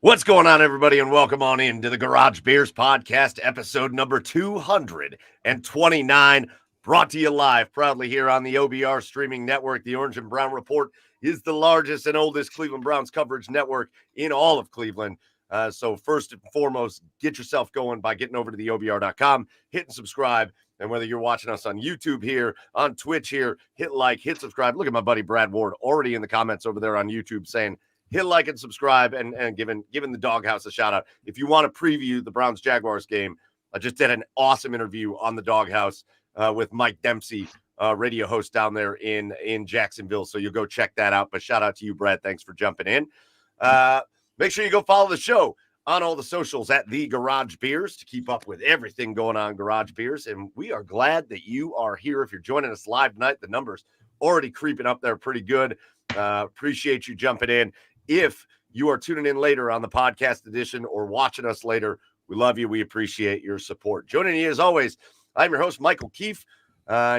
What's going on, everybody, and welcome on into the Garage Beers Podcast, episode number 229, brought to you live proudly here on the OBR streaming network. The Orange and Brown Report is the largest and oldest Cleveland Browns coverage network in all of Cleveland. So first and foremost, get yourself going by getting over to the OBR.com, hitting subscribe, and whether you're watching us on YouTube here, on Twitch here, hit like, hit subscribe. Look at my buddy Brad Ward already in the comments over there on YouTube saying, hit like and subscribe and giving the Doghouse a shout out. If you want to preview the Browns-Jaguars game, I just did an awesome interview on the Doghouse with Mike Dempsey, radio host down there in Jacksonville. So you'll go check that out. But shout out to you, Brad. Thanks for jumping in. Make sure you go follow the show on all the socials at The Garage Beers to keep up with everything going on Garage Beers. And we are glad that you are here. If you're joining us live tonight, the numbers already creeping up there pretty good. Appreciate you jumping in. If you are tuning in later on the podcast edition or watching us later, we love you. We appreciate your support. Joining you as always, I'm your host, Michael Keefe.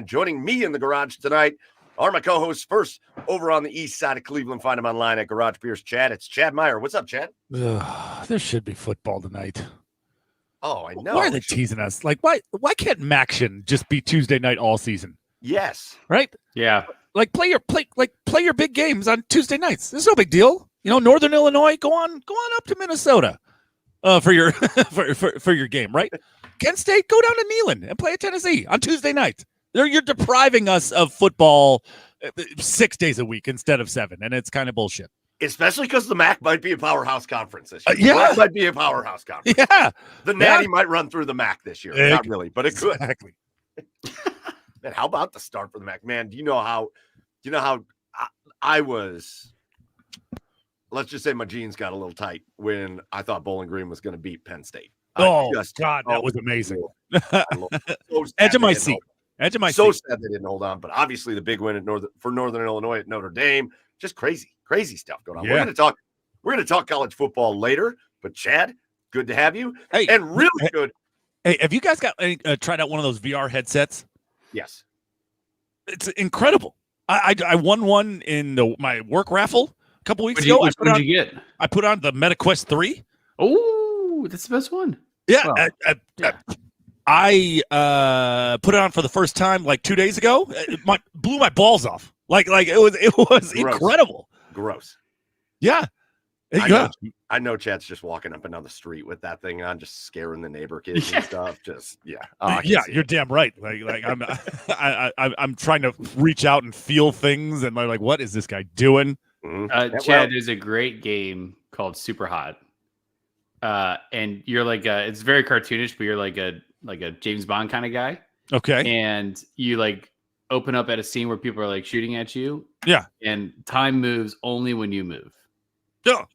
Joining me in the garage tonight are my co-hosts. First, over on the east side of Cleveland, find them online at Garage Beers Chad. It's Chad Meyer. What's up, Chad? There should be football tonight. Oh, I know. Why are they teasing us? Like, why can't Maction just be Tuesday night all season? Yes. Right? Yeah. Like play your big games on Tuesday nights. There's no big deal. You know, Northern Illinois, go on up to Minnesota for your for your game, right? Kent State, go down to Neyland and play at Tennessee on Tuesday night. You're depriving us of football 6 days a week instead of 7, and it's kind of bullshit. Especially because the MAC might be a powerhouse conference this year. Yeah. The MAC might be a powerhouse conference. Yeah. The Natty might run through the MAC this year. Not really, but it could. Exactly. Man, how about the start for the MAC? Man, do you know how I was... Let's just say my jeans got a little tight when I thought Bowling Green was going to beat Penn State. God, that was amazing. Edge of my seat. So sad they didn't hold on, but obviously the big win at Northern Illinois at Notre Dame. Just crazy stuff going on. Yeah. We're gonna talk college football later. But Chad, good to have you. Hey, and really good. Hey, have you guys got tried out one of those VR headsets? Yes, it's incredible. I won one in my work raffle a couple weeks ago. Which one did you get? I put on the MetaQuest 3. Oh, that's the best one. Yeah, Wow. I put it on for the first time like 2 days ago. It blew my balls off. Like it was Gross. incredible. Gross. Yeah. I know Chad's just walking up and down the street with that thing on, just scaring the neighbor kids and stuff. Just you're damn right. Like I'm trying to reach out and feel things, and like what is this guy doing? Mm-hmm. Chad, there's a great game called Super Hot, and you're like it's very cartoonish, but you're like a James Bond kind of guy. Okay, and you like open up at a scene where people are like shooting at you. Yeah, and time moves only when you move. Oh,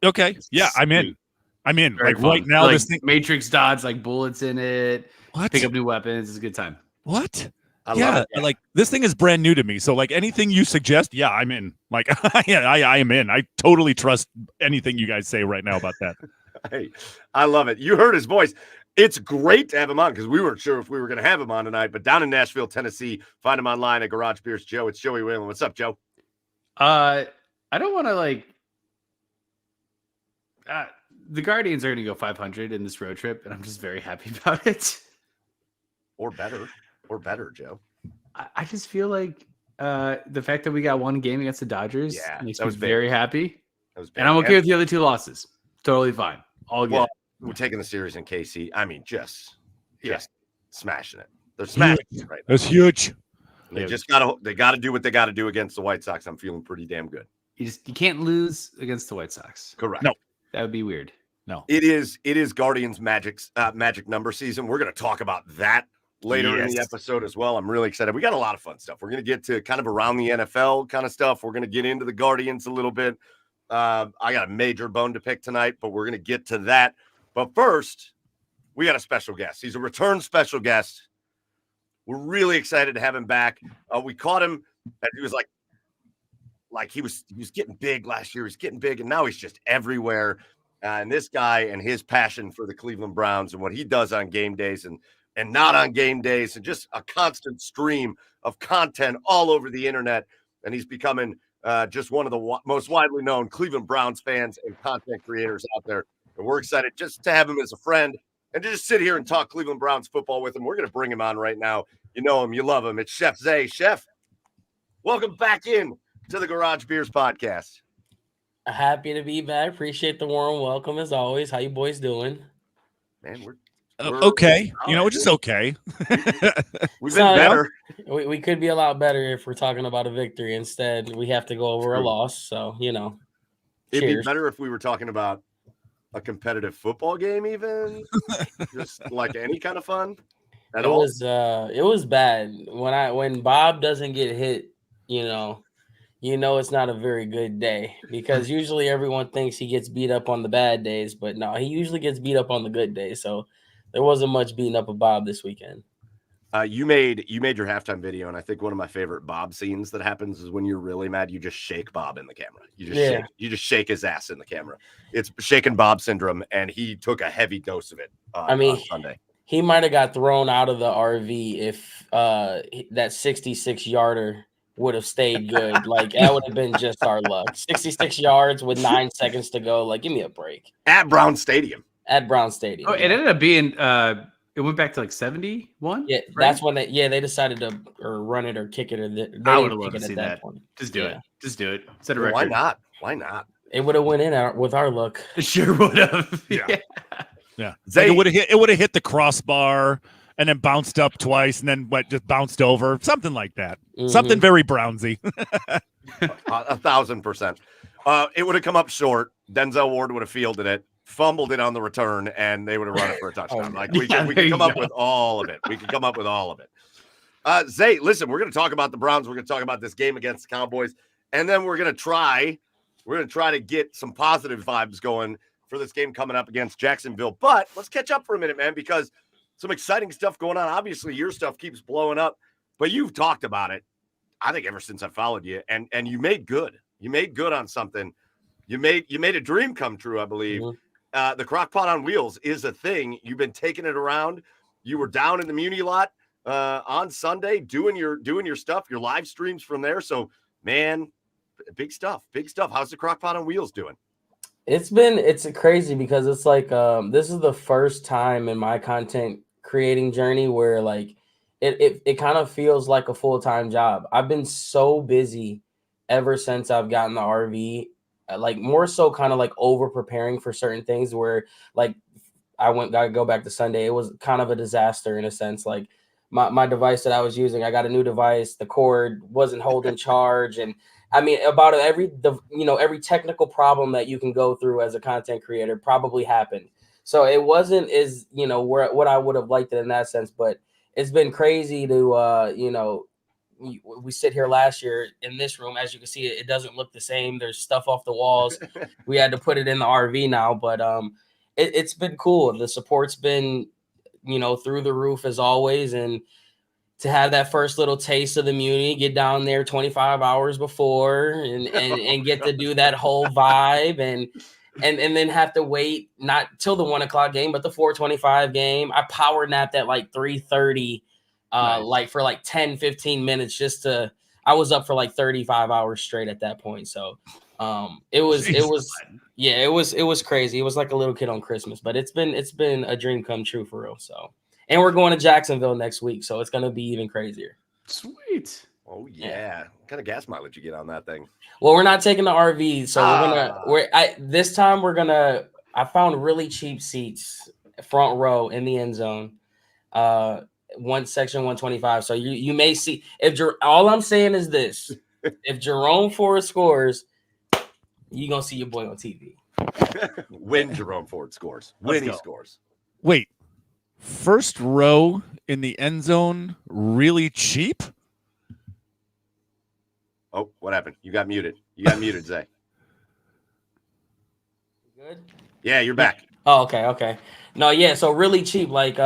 okay. Yeah, I'm in. Very like fun. right now, like, this thing Matrix dodge, like bullets in it. What? Pick up new weapons. It's a good time. What? I love it. Like this thing is brand new to me. So like anything you suggest, yeah, I'm in. Like I am in. I totally trust anything you guys say right now about that. Hey, I love it. You heard his voice. It's great to have him on because we weren't sure if we were going to have him on tonight. But down in Nashville, Tennessee, find him online at Garage Beers Joe. It's Joey Whalen. What's up, Joe? I don't want to like. The Guardians are going to go 500 in this road trip, and I'm just very happy about it. Or better, Joe. I just feel like the fact that we got one game against the Dodgers makes me very happy. And I'm okay with the other 2 losses. Totally fine. All good. Well, we're taking the series in KC. I mean, just smashing it. They're smashing it right now. That's huge. They just gotta do what they gotta do against the White Sox. I'm feeling pretty damn good. You can't lose against the White Sox. Correct. No. That would be weird. No. It is Guardians magic number season. We're gonna talk about that later in the episode as well. I'm really excited. We got a lot of fun stuff. We're gonna get to kind of around the NFL kind of stuff. We're gonna get into the Guardians a little bit. I got a major bone to pick tonight, but we're gonna get to that. But first, we got a special guest. He's a return special guest. We're really excited to have him back. We caught him as he was like he was getting big last year. He's getting big, and now he's just everywhere. And this guy and his passion for the Cleveland Browns and what he does on game days and not on game days, and just a constant stream of content all over the internet. And he's becoming just one of the most widely known Cleveland Browns fans and content creators out there. And we're excited just to have him as a friend and to just sit here and talk Cleveland Browns football with him. We're going to bring him on right now. You know him, you love him. It's Chef Zae. Chef, welcome back in to the Garage Beers podcast. Happy to be back. Appreciate the warm welcome as always. How you boys doing? Man, we're okay. Just okay. We've been better. We could be a lot better if we're talking about a victory. Instead, we have to go over a loss. So, It'd be better if we were talking about a competitive football game, even just like any kind of fun. It was bad. When Bob doesn't get hit, it's not a very good day, because usually everyone thinks he gets beat up on the bad days, but no, he usually gets beat up on the good days. So there wasn't much beating up of Bob this weekend. You made your halftime video, and I think one of my favorite Bob scenes that happens is when you're really mad, you just shake Bob in the camera. You just shake his ass in the camera. It's shaking Bob syndrome, and he took a heavy dose of it on Sunday. He might have got thrown out of the RV if that 66-yarder would have stayed good. Like, that would have been just our luck. 66 yards with 9 seconds to go. Like, give me a break. At Brown Stadium. Oh, it ended up being it went back to like 71. Yeah, right? That's when they decided to run it or kick it, or they I would have loved to it see at that point. Just do it. Set a record. Why not? It would have went in with our luck. It sure would have. Yeah. Like it would have hit the crossbar and then bounced up twice and then just bounced over, something like that. Mm-hmm. Something very Brownsy. 1,000%. It would have come up short. Denzel Ward would have fielded it, fumbled it on the return, and they would have run it for a touchdown. We can come up with all of it. We can come up with all of it. Zae, listen, we're going to talk about the Browns. We're going to talk about this game against the Cowboys, and then we're going to try to get some positive vibes going for this game coming up against Jacksonville. But let's catch up for a minute, man, because some exciting stuff going on. Obviously, your stuff keeps blowing up, but you've talked about it, I think, ever since I followed you, and you made good. You made good on something. You made a dream come true, I believe. Mm-hmm. The crock pot on wheels is a thing. You've been taking it around. You were down in the Muni lot on Sunday doing your stuff, your live streams from there. So, man, big stuff. How's the crock pot on wheels doing? It's crazy, because it's like this is the first time in my content creating journey where like it kind of feels like a full-time job. I've been so busy ever since I've gotten the RV, like more so kind of like over preparing for certain things, where like gotta go back to Sunday. It was kind of a disaster in a sense. Like my device that I was using, I got a new device. The cord wasn't holding charge. And I mean, about every technical problem that you can go through as a content creator probably happened. So it wasn't as, what I would have liked it in that sense, but it's been crazy to, we sit here last year in this room. As you can see, it doesn't look the same. There's stuff off the walls. We had to put it in the RV now, but it's been cool. The support's been, through the roof as always. And to have that first little taste of the Muni, get down there 25 hours before and get to do that whole vibe and then have to wait not till the 1:00 game, but the 4:25 game. I power napped at like 3:30, nice. Like for like 10, 15 minutes I was up for like 35 hours straight at that point. So it was crazy. It was like a little kid on Christmas, but it's been a dream come true for real. So, and we're going to Jacksonville next week, so it's going to be even crazier. Sweet. Oh yeah. What kind of gas mileage you get on that thing? Well, we're not taking the RV, so this time I found really cheap seats, front row in the end zone, one section 125. So you may see all I'm saying is this: if Jerome Ford scores, you're gonna see your boy on TV. When Jerome Ford scores, when he scores. Wait, first row in the end zone, really cheap? Oh, what happened? You got muted. Zae. Good? Yeah, you're back. Oh, okay. No, yeah, so really cheap. Like,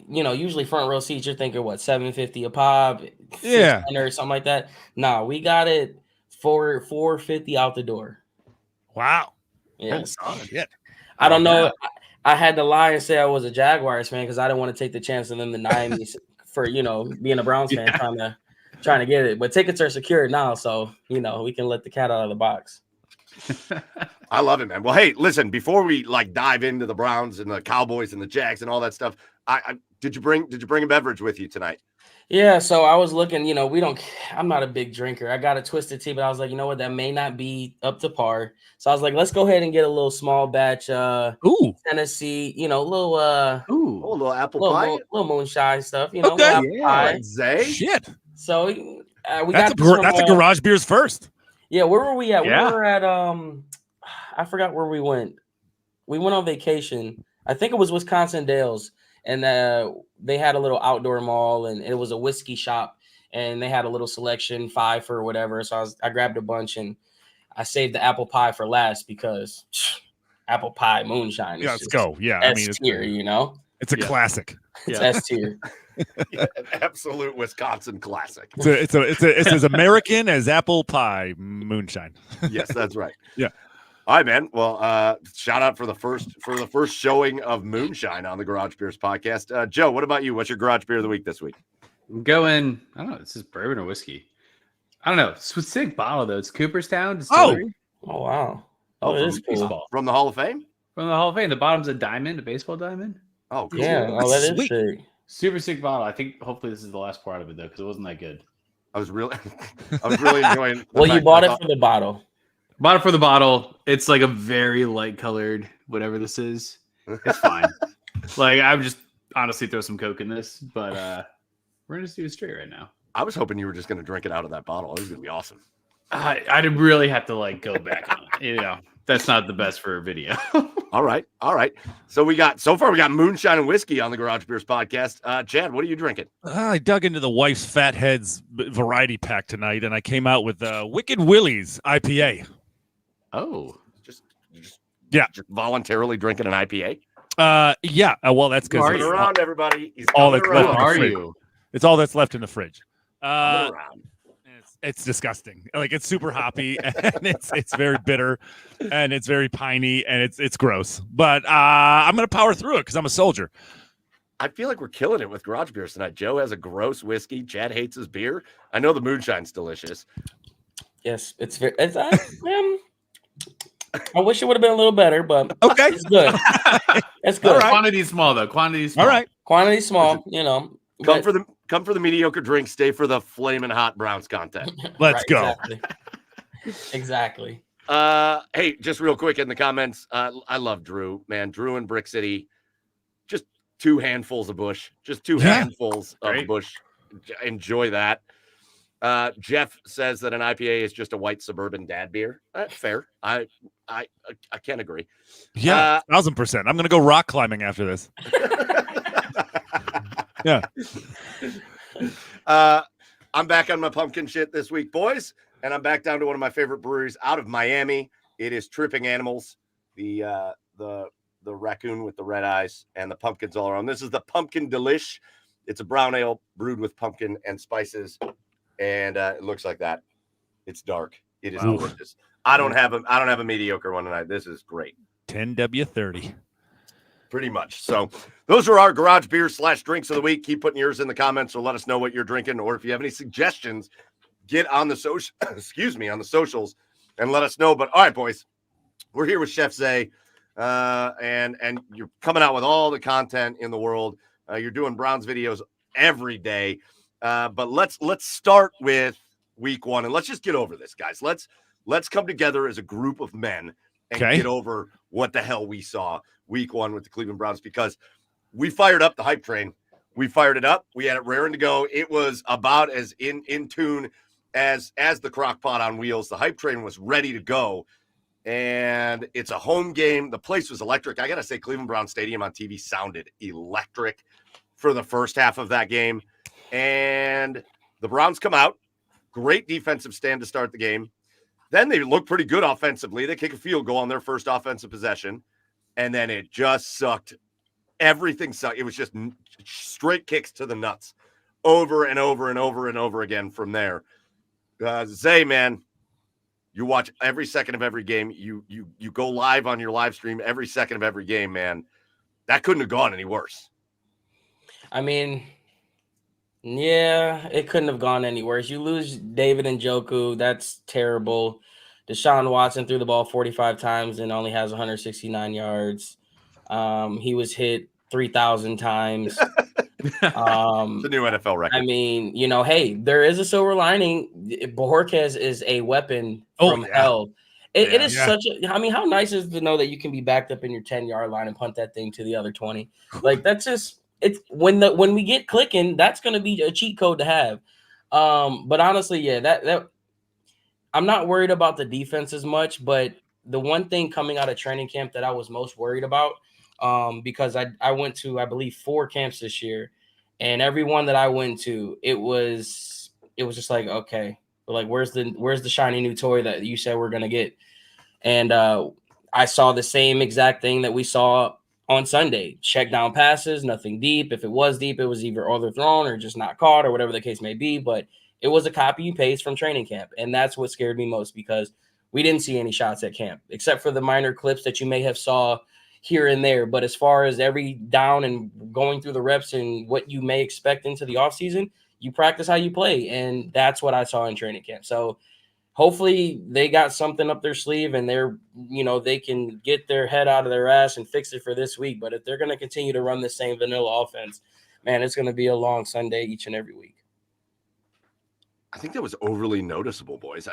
usually front row seats, you're thinking, what, $750 a pop? Yeah. Or something like that. No, we got it for $450 out the door. Wow. Yeah. Oh, shit. I don't know. I had to lie and say I was a Jaguars fan because I didn't want to take the chance of them denying me for, being a Browns fan, trying to trying to get it. But tickets are secured now, so we can let the cat out of the box. I love it, man. Well, hey, listen, before we dive into the Browns and the Cowboys and the Jags and all that stuff, did you bring a beverage with you tonight? Yeah, so I was looking, I'm not a big drinker. I got a Twisted Tea, but I was like, you know what, that may not be up to par. So I was like, let's go ahead and get a little small batch Tennessee, a little little apple pie, little moonshine stuff, Okay. apple pie. Zay. Shit. So that's a garage beer's first. Yeah, where were we at? Yeah. We were at I forgot where we went. We went on vacation. I think it was Wisconsin Dells. And they had a little outdoor mall, and it was a whiskey shop, and they had a little selection, 5 for whatever. So I grabbed a bunch, and I saved the apple pie for last because apple pie moonshine. Yeah, let's go. Yeah, S tier, it's a classic. It's S tier. Yeah, an absolute Wisconsin classic. It's as American as apple pie moonshine. Yes, that's right. Yeah. All right, man. Well, shout out for the first showing of moonshine on the Garage Beers podcast. Joe, what about you? What's your garage beer of the week this week? I'm going. I don't know. This is bourbon or whiskey. I don't know. It's a sick bottle though. It's Cooperstown Distillery. Oh wow. Oh, it is cool. From the Hall of Fame. From the Hall of Fame. The bottom's a diamond, a basable diamond. Oh, cool. Yeah. Oh, that is sick. Super sick bottle. I think hopefully this is the last pour out of it though, because it wasn't that good. I was really enjoying. Well, you bought it for the bottle. Bought it for the bottle. It's like a very light colored, whatever this is. It's fine. I would just honestly throw some Coke in this, but we're gonna just do it straight right now. I was hoping you were just gonna drink it out of that bottle. It was gonna be awesome. I'd really have to go back on it. That's not the best for a video. All right. So we got moonshine and whiskey on the Garage Beers podcast. Chad, what are you drinking? I dug into the wife's Fatheads variety pack tonight, and I came out with Wicked Willie's IPA. Oh, just voluntarily drinking an IPA. Yeah. Well, that's because coming around, everybody. He's all that's around. left. Are you? It's all that's left in the fridge. Coming around. It's disgusting. It's super hoppy and it's very bitter and it's very piney and it's gross. But I'm gonna power through it because I'm a soldier. I feel like we're killing it with Garage Beers tonight. Joe has a gross whiskey. Chad hates his beer. I know the moonshine's delicious. Yes, it's very. I wish it would have been a little better, but okay, it's good. It's good. Right. Quantity small though. Quantity small. All right. Quantity small. Come for the mediocre drink. Stay for the flaming hot Browns content. Let's go. Exactly. Hey, just real quick in the comments. I love Drew, man. Drew and Brick City. Just 2 handfuls of Bush. Just 2 handfuls of Bush. Enjoy that. Jeff says that an IPA is just a white suburban dad beer. Fair. I can't agree. Yeah, 1,000%. I'm gonna go rock climbing after this. Yeah. I'm back on my pumpkin shit this week, boys, and I'm back down to one of my favorite breweries out of Miami. It is Tripping Animals, the raccoon with the red eyes and the pumpkins all around. This is the Pumpkin Delish. It's a brown ale brewed with pumpkin and spices, and it looks like that. It's dark. It is delicious. I don't have a mediocre one tonight. This is great. 10W30. Pretty much. So those are our garage beers / drinks of the week. Keep putting yours in the comments or let us know what you're drinking. Or if you have any suggestions, get on the social, on the socials and let us know. But all right, boys, we're here with Chef Zae, and you're coming out with all the content in the world. You're doing Browns videos every day. But let's start with week 1 and let's just get over this, guys. Let's come together as a group of men and get over what the hell we saw week 1 with the Cleveland Browns, because we fired up the hype train. We fired it up. We had it raring to go. It was about as in tune as the crock pot on wheels. The hype train was ready to go. And it's a home game. The place was electric. I got to say, Cleveland Browns Stadium on TV sounded electric for the first half of that game. And the Browns come out. Great defensive stand to start the game. Then they look pretty good offensively. They kick a field goal on their first offensive possession. And then it just sucked. Everything sucked. It was just straight kicks to the nuts over and over and over and over again from there. Zae, man, you watch every second of every game. You go live on your live stream every second of every game, man. That couldn't have gone any worse. I mean, Yeah, it couldn't have gone any worse. You lose David Njoku, that's terrible. Deshaun Watson threw the ball 45 times and only has 169 yards. He was hit 3,000 times. The new NFL I record. mean, hey, there is a silver lining. Bojorquez is a weapon Oh, from yeah. hell. It Yeah. is such a. I mean, how nice is it to know that you can be backed up in your 10-yard line and punt that thing to the other 20? Like that's just it's when we get clicking, that's going to be a cheat code to have. But honestly, yeah, that I'm not worried about the defense as much, but the one thing coming out of training camp that I was most worried about, because I went to, I believe, 4 camps this year, and every one that I went to, it was just like, okay, like where's the shiny new toy that you said we're gonna get? And I saw the same exact thing that we saw on Sunday. Check down passes, nothing deep. If it was deep, it was either overthrown or just not caught or whatever the case may be. But it was a copy and paste from training camp. And that's what scared me most because we didn't see any shots at camp, except for the minor clips that you may have saw here and there. But as far as every down and going through the reps and what you may expect into the offseason, you practice how you play. And that's what I saw in training camp. So hopefully they got something up their sleeve and they can get their head out of their ass and fix it for this week. But if they're going to continue to run the same vanilla offense, man, it's going to be a long Sunday each and every week. I think that was overly noticeable, boys.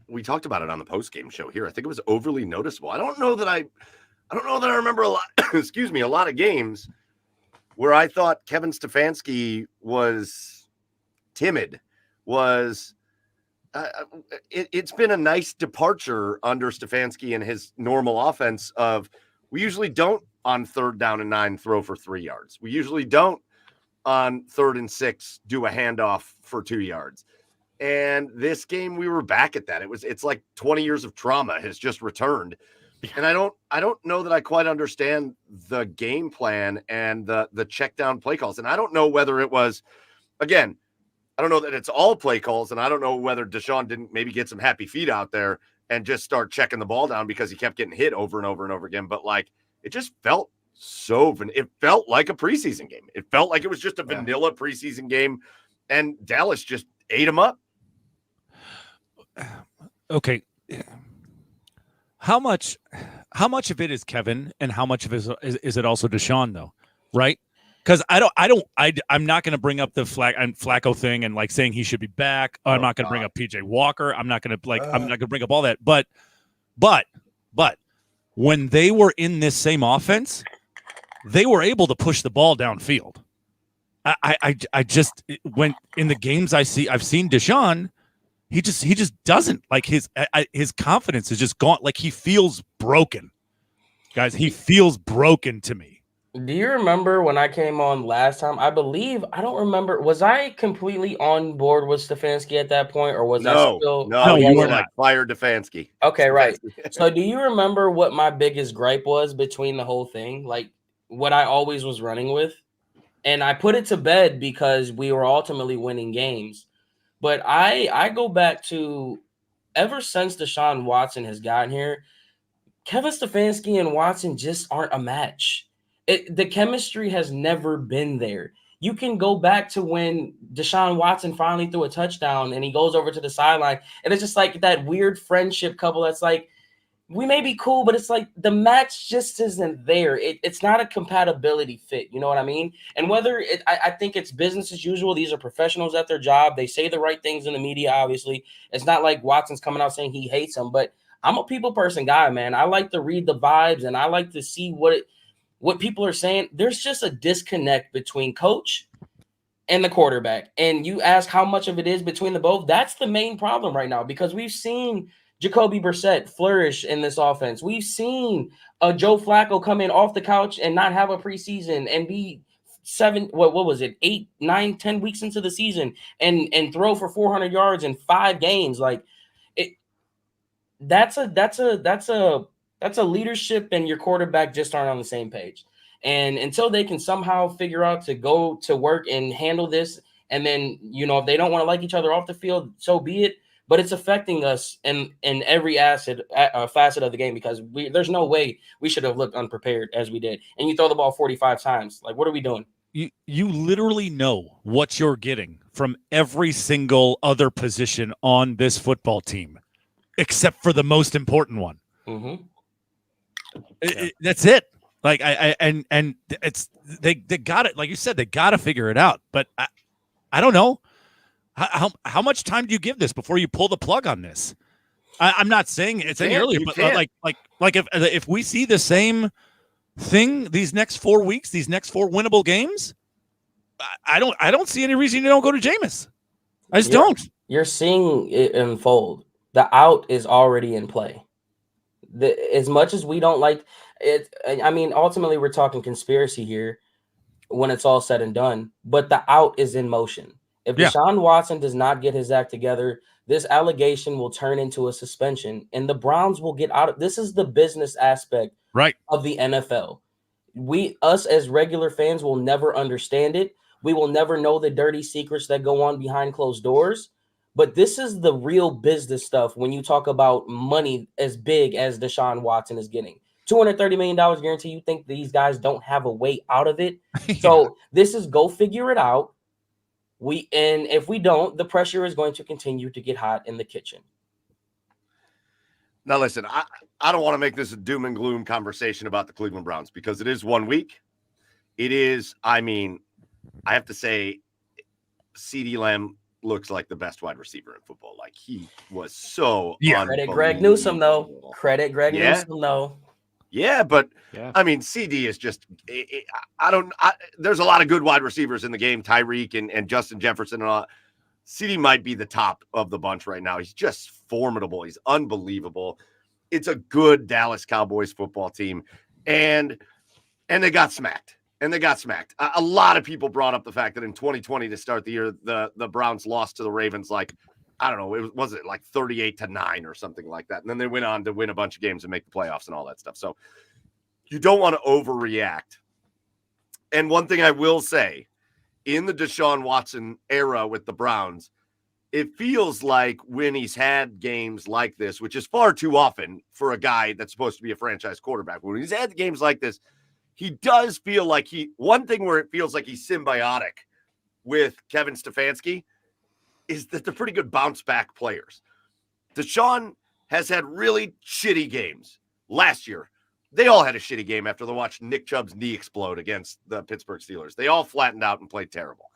We talked about it on the post-game show here. I think it was overly noticeable. I don't know that I remember a lot, excuse me, a lot of games where I thought Kevin Stefanski was timid, it's been a nice departure under Stefanski and his normal offense of we usually don't on 3rd down and 9 throw for 3 yards. We usually don't on 3rd and 6 do a handoff for 2 yards. And this game we were back at that. It's like 20 years of trauma has just returned. And I don't know that I quite understand the game plan and the check down play calls. And I don't know whether it was, again, I don't know that it's all play calls, and I don't know whether Deshaun didn't maybe get some happy feet out there and just start checking the ball down because he kept getting hit over and over and over again. But like, it just felt it felt like a preseason game. It felt like it was just a vanilla preseason game, and Dallas just ate him up. Okay. How much of it is Kevin and how much of it is it also Deshaun though? Right? Because I'm not going to bring up the Flacco thing and like saying he should be back. I'm not going to bring up PJ Walker. I'm not going to bring up all that. But when they were in this same offense, they were able to push the ball downfield. I just when in the games I've seen Deshaun, he just doesn't like his confidence is just gone. Like he feels broken, guys. He feels broken to me. Do you remember when I came on last time? I don't remember. Was I completely on board with Stefanski at that point, or was I still? No, you were like fire Stefanski. Okay, right. So do you remember what my biggest gripe was between the whole thing? Like what I always was running with? And I put it to bed because we were ultimately winning games. But I go back to ever since Deshaun Watson has gotten here, Kevin Stefanski and Watson just aren't a match. The chemistry has never been there. You can go back to when Deshaun Watson finally threw a touchdown and he goes over to the sideline, and it's just like that weird friendship couple that's like, we may be cool, but it's like the match just isn't there. It's not a compatibility fit. You know what I mean? And I think it's business as usual. These are professionals at their job. They say the right things in the media, obviously. It's not like Watson's coming out saying he hates them, but I'm a people person guy, man. I like to read the vibes and I like to see what people are saying. There's just a disconnect between coach and the quarterback. And you ask how much of it is between the both. That's the main problem right now because we've seen Jacoby Brissett flourish in this offense. We've seen Joe Flacco come in off the couch and not have a preseason and be 8, 9, 10 weeks into the season and throw for 400 yards in 5 games. Like that's a leadership and your quarterback just aren't on the same page. And until they can somehow figure out to go to work and handle this, and then, if they don't want to like each other off the field, so be it. But it's affecting us in every facet of the game because there's no way we should have looked unprepared as we did. And you throw the ball 45 times. Like, what are we doing? you literally know what you're getting from every single other position on this football team, except for the most important one. Mm-hmm. That's it. Like and it's they got it. Like you said, they got to figure it out. But I don't know how much time do you give this before you pull the plug on this? I'm not saying it's any earlier, but like if we see the same thing these next 4 weeks, these next 4 winnable games, I don't see any reason you don't go to Jameis. I just don't. You're seeing it unfold. The out is already in play. As much as we don't like it, I mean, ultimately we're talking conspiracy here when it's all said and done, but the out is in motion. If Deshaun Watson does not get his act together, this allegation will turn into a suspension and the Browns will get out of this. Is the business aspect of the NFL. Us as regular fans will never understand it. We will never know the dirty secrets that go on behind closed doors. But this is the real business stuff when you talk about money as big as Deshaun Watson is getting. $230 million guarantee. You think these guys don't have a way out of it? So this is go figure it out. And if we don't, the pressure is going to continue to get hot in the kitchen. Now, listen, I don't want to make this a doom and gloom conversation about the Cleveland Browns because it is 1 week. It is, I mean, I have to say, CeeDee Lamb looks like the best wide receiver in football. Like he was so Credit Greg Newsome though. Newsome though. Yeah, but I mean, CD is just there's a lot of good wide receivers in the game, Tyreek and Justin Jefferson and all. CD might be the top of the bunch right now. He's just formidable. He's unbelievable. It's a good Dallas Cowboys football team. And they got smacked. A lot of people brought up the fact that in 2020 to start the year, the Browns lost to the Ravens like, I don't know, was it like 38-9 or something like that. And then they went on to win a bunch of games and make the playoffs and all that stuff. So you don't want to overreact. And one thing I will say, in the Deshaun Watson era with the Browns, it feels like when he's had games like this, which is far too often for a guy that's supposed to be a franchise quarterback, when he's had games like this, he does feel like one thing where it feels like he's symbiotic with Kevin Stefanski is that they're pretty good bounce back players. Deshaun has had really shitty games. Last year, they all had a shitty game after they watched Nick Chubb's knee explode against the Pittsburgh Steelers. They all flattened out and played terrible.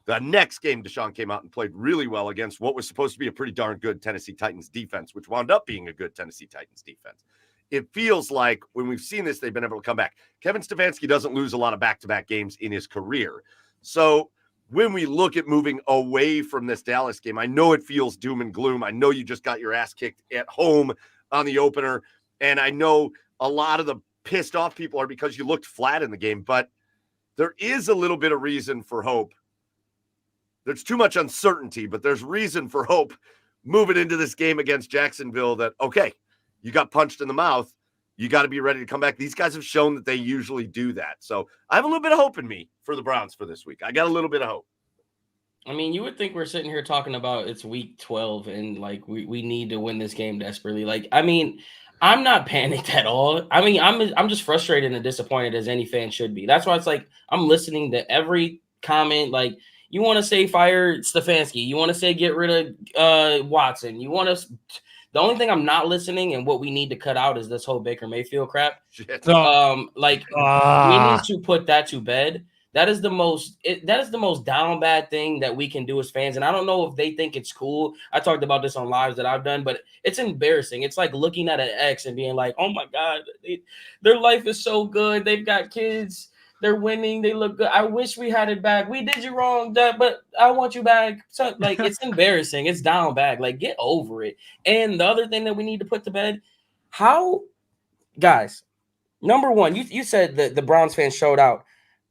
The next game, Deshaun came out and played really well against what was supposed to be a pretty darn good Tennessee Titans defense, which wound up being a good Tennessee Titans defense. It feels like when we've seen this, they've been able to come back. Kevin Stefanski doesn't lose a lot of back-to-back games in his career. So when we look at moving away from this Dallas game, I know it feels doom and gloom. I know you just got your ass kicked at home on the opener. And I know a lot of the pissed off people are because you looked flat in the game, but there is a little bit of reason for hope. There's too much uncertainty, but there's reason for hope moving into this game against Jacksonville that, okay, you got punched in the mouth. You got to be ready to come back. These guys have shown that they usually do that. So I have a little bit of hope in me for the Browns for this week. I got a little bit of hope. I mean, you would think we're sitting here talking about it's week 12 and like we need to win this game desperately. Like, I mean, I'm not panicked at all. I mean, I'm just frustrated and disappointed as any fan should be. That's why it's like I'm listening to every comment. Like, you want to say fire Stefanski. You want to say get rid of Watson. You want to – the only thing I'm not listening and what we need to cut out is this whole Baker Mayfield crap. Shit. We need to put that to bed. That is the most down bad thing that we can do as fans. And I don't know if they think it's cool. I talked about this on lives that I've done, but it's embarrassing. It's like looking at an ex and being like, oh my God, their life is so good. They've got kids. They're winning. They look good. I wish we had it back. We did you wrong, but I want you back. So, like, it's embarrassing. It's down bad. Like, get over it. And the other thing that we need to put to bed, guys, number one, you said that the Browns fans showed out.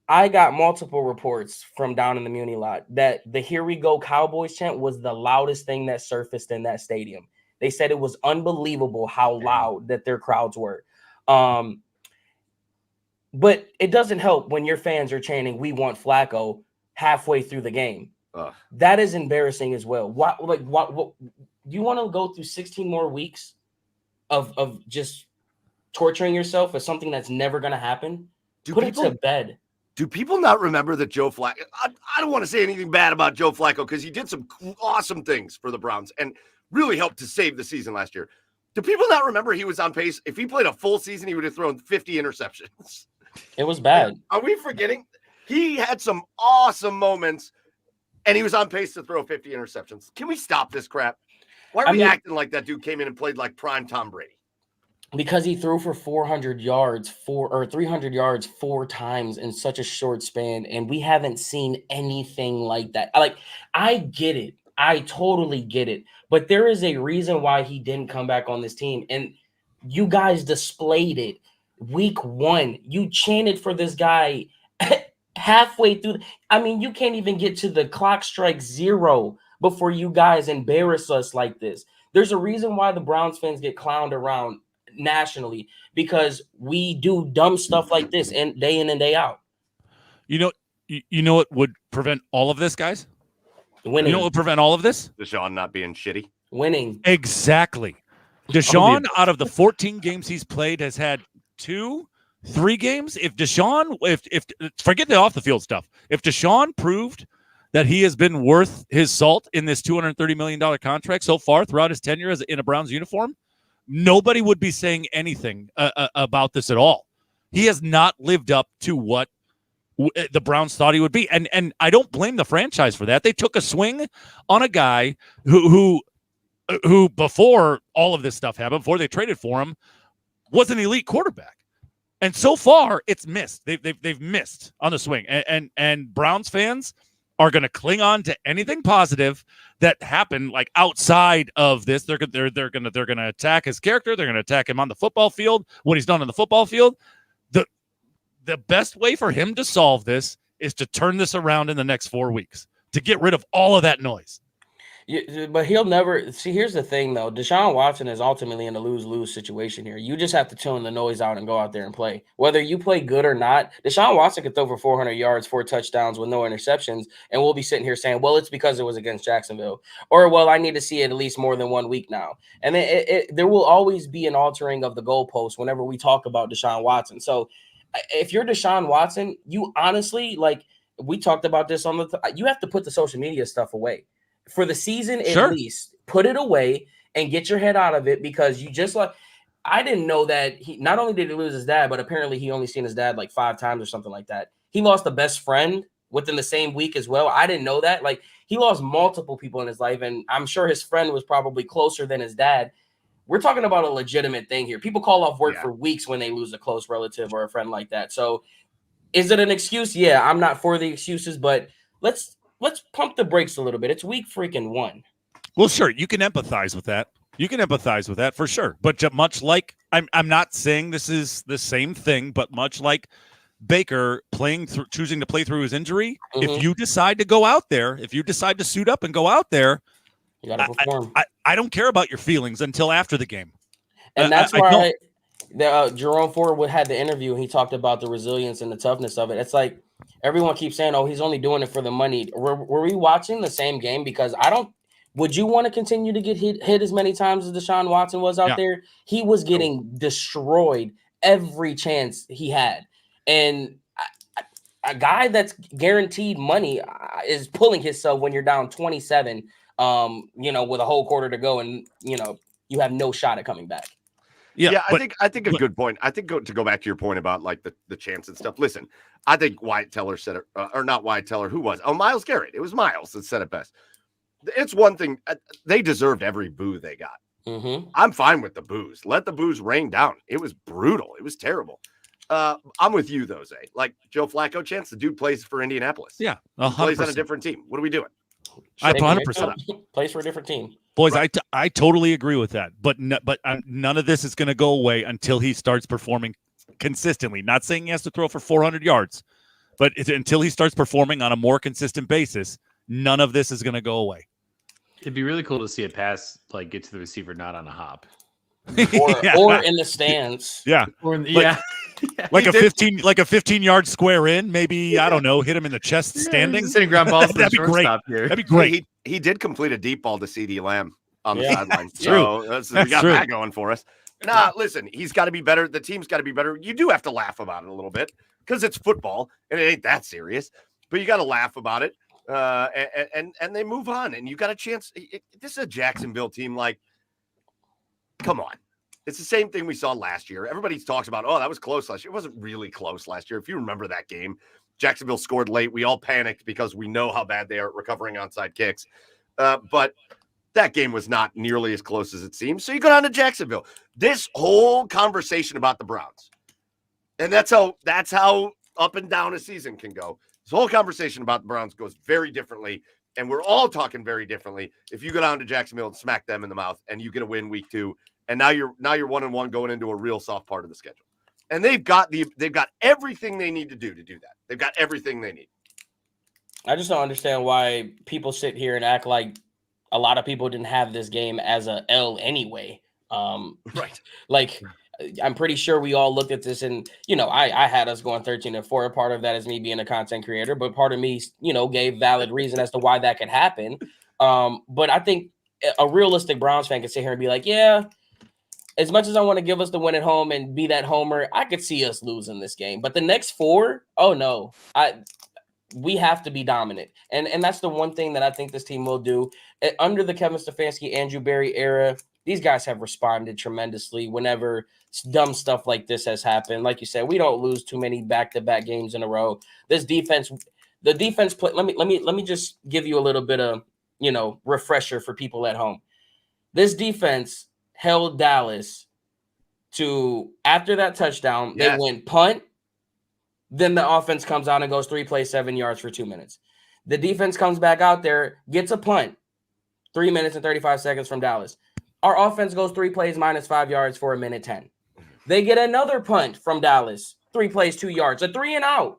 I got multiple reports from down in the Muni lot that the Here We Go Cowboys chant was the loudest thing that surfaced in that stadium. They said it was unbelievable how loud that their crowds were. But it doesn't help when your fans are chanting, "We want Flacco" halfway through the game. That is embarrassing as well. What you want to go through 16 more weeks of just torturing yourself for something that's never going to happen? Put it to bed. Do people not remember that Joe Flacco? I don't want to say anything bad about Joe Flacco because he did some awesome things for the Browns and really helped to save the season last year. Do people not remember he was on pace? If he played a full season, he would have thrown 50 interceptions. It was bad. Are we forgetting? He had some awesome moments, and he was on pace to throw 50 interceptions. Can we stop this crap? Why are we acting like that dude came in and played like prime Tom Brady? Because he threw for 400 yards, 300 yards 4 times in such a short span, and we haven't seen anything like that. Like, I get it. I totally get it. But there is a reason why he didn't come back on this team, and you guys displayed it. Week 1, you chanted for this guy halfway through. I mean, you can't even get to the clock strike 0 before you guys embarrass us like this. There's a reason why the Browns fans get clowned around nationally, because we do dumb stuff like this and day in and day out. You know what would prevent all of this, guys? Winning. You know what would prevent all of this? Deshaun not being shitty. Winning. Exactly. Deshaun, out of the 14 games he's played, has had 2-3 games. If Deshaun, if forget the off the field stuff, if Deshaun proved that he has been worth his salt in this $230 million contract so far throughout his tenure in a Browns uniform, nobody would be saying anything about this at all. He has not lived up to what the Browns thought he would be. And I don't blame the franchise for that. They took a swing on a guy who before all of this stuff happened, before they traded for him, was an elite quarterback. And so far, it's missed. They've missed on the swing. And Browns fans are going to cling on to anything positive that happened, like outside of this. They're going to attack his character. They're going to attack him on the football field when he's done on the football field. The best way for him to solve this is to turn this around in the next 4 weeks, to get rid of all of that noise. Yeah, but he'll never see. Here's the thing, though. Deshaun Watson is ultimately in a lose-lose situation here. You just have to tune the noise out and go out there and play. Whether you play good or not, Deshaun Watson could throw for 400 yards, 4 touchdowns with no interceptions, and we'll be sitting here saying, well, it's because it was against Jacksonville. Or, well, I need to see it at least more than 1 week now. And then there will always be an altering of the goalpost whenever we talk about Deshaun Watson. So if you're Deshaun Watson, you honestly, like we talked about this you have to put the social media stuff away. For the season, at least, put it away and get your head out of it, because you just I didn't know that he not only did he lose his dad, but apparently he only seen his dad like 5 times or something like that. He lost a best friend within the same week as well. I didn't know that. Like, he lost multiple people in his life, and I'm sure his friend was probably closer than his dad. We're talking about a legitimate thing here. People call off work for weeks when they lose a close relative or a friend like that. So is it an excuse? Yeah, I'm not for the excuses, but let's pump the brakes a little bit. It's week freaking 1. Well, sure, you can empathize with that. You can empathize with that for sure. But much like I'm not saying this is the same thing, but much like Baker choosing to play through his injury, if you decide to go out there, if you decide to suit up and go out there, you got to perform. I don't care about your feelings until after the game. And that's why Jerome Ford had the interview, and he talked about the resilience and the toughness of it. It's like everyone keeps saying, oh, he's only doing it for the money. Were we watching the same game? Because would you want to continue to get hit as many times as Deshaun Watson was out there? He was getting destroyed every chance he had. And a guy that's guaranteed money is pulling himself when you're down 27, with a whole quarter to go, and, you have no shot at coming back. Yeah, I think a good point. I think to go back to your point about like the chance and stuff. Listen, I think Wyatt Teller said it, or not Wyatt Teller. Who was? Oh, Myles Garrett. It was Myles that said it best. It's one thing. They deserved every boo they got. I'm fine with the boos. Let the boos rain down. It was brutal. It was terrible. I'm with you though, Zay. Like Joe Flacco chance, the dude plays for Indianapolis. Yeah, 100%. Plays on a different team. What are we doing? I 100% plays for a different team. Boys, right. I totally agree with that. But none of this is going to go away until he starts performing consistently. Not saying he has to throw for 400 yards, but until he starts performing on a more consistent basis, none of this is going to go away. It'd be really cool to see a pass get to the receiver not on a hop, or in the stands. Yeah, like a 15-yard square in. Maybe, I don't know, hit him in the chest standing. Sitting ground balls. That'd be great. That'd be great. He did complete a deep ball to CeeDee Lamb on the sideline. So we got that going for us. Listen, he's got to be better. The team's got to be better. You do have to laugh about it a little bit, because it's football and it ain't that serious. But you got to laugh about it, and they move on. And you got a chance. This is a Jacksonville team. Like, come on. It's the same thing we saw last year. Everybody talks about, oh, that was close last year. It wasn't really close last year. If you remember that game, Jacksonville scored late. We all panicked because we know how bad they are at recovering onside kicks. But that game was not nearly as close as it seems. So you go down to Jacksonville. This whole conversation about the Browns, and that's how up and down a season can go. This whole conversation about the Browns goes very differently, and we're all talking very differently if you go down to Jacksonville and smack them in the mouth and you get a win week 2. And now you're 1-1 going into a real soft part of the schedule. And they've got everything they need to do that. They've got everything they need. I just don't understand why people sit here and act like a lot of people didn't have this game as a L anyway. Right. Like, I'm pretty sure we all looked at this and, I had us going 13-4. Part of that is me being a content creator, but part of me, gave valid reason as to why that could happen. But I think a realistic Browns fan could sit here and be like, yeah, as much as I want to give us the win at home and be that homer, I could see us losing this game. But the next 4, oh no, we have to be dominant. And that's the one thing that I think this team will do. Under the Kevin Stefanski, Andrew Berry era, these guys have responded tremendously whenever dumb stuff like this has happened. Like you said, we don't lose too many back-to-back games in a row. This defense, the defense play. Let me just give you a little bit of, refresher for people at home. This defense held Dallas to, after that touchdown, Yes. they went punt. Then the offense comes out and goes 3 plays, 7 yards for 2 minutes. The defense comes back out there, gets a punt, 3 minutes and 35 seconds from Dallas. Our offense goes 3 plays, -5 yards for 1:10. They get another punt from Dallas, 3 plays, 2 yards, a 3 and out.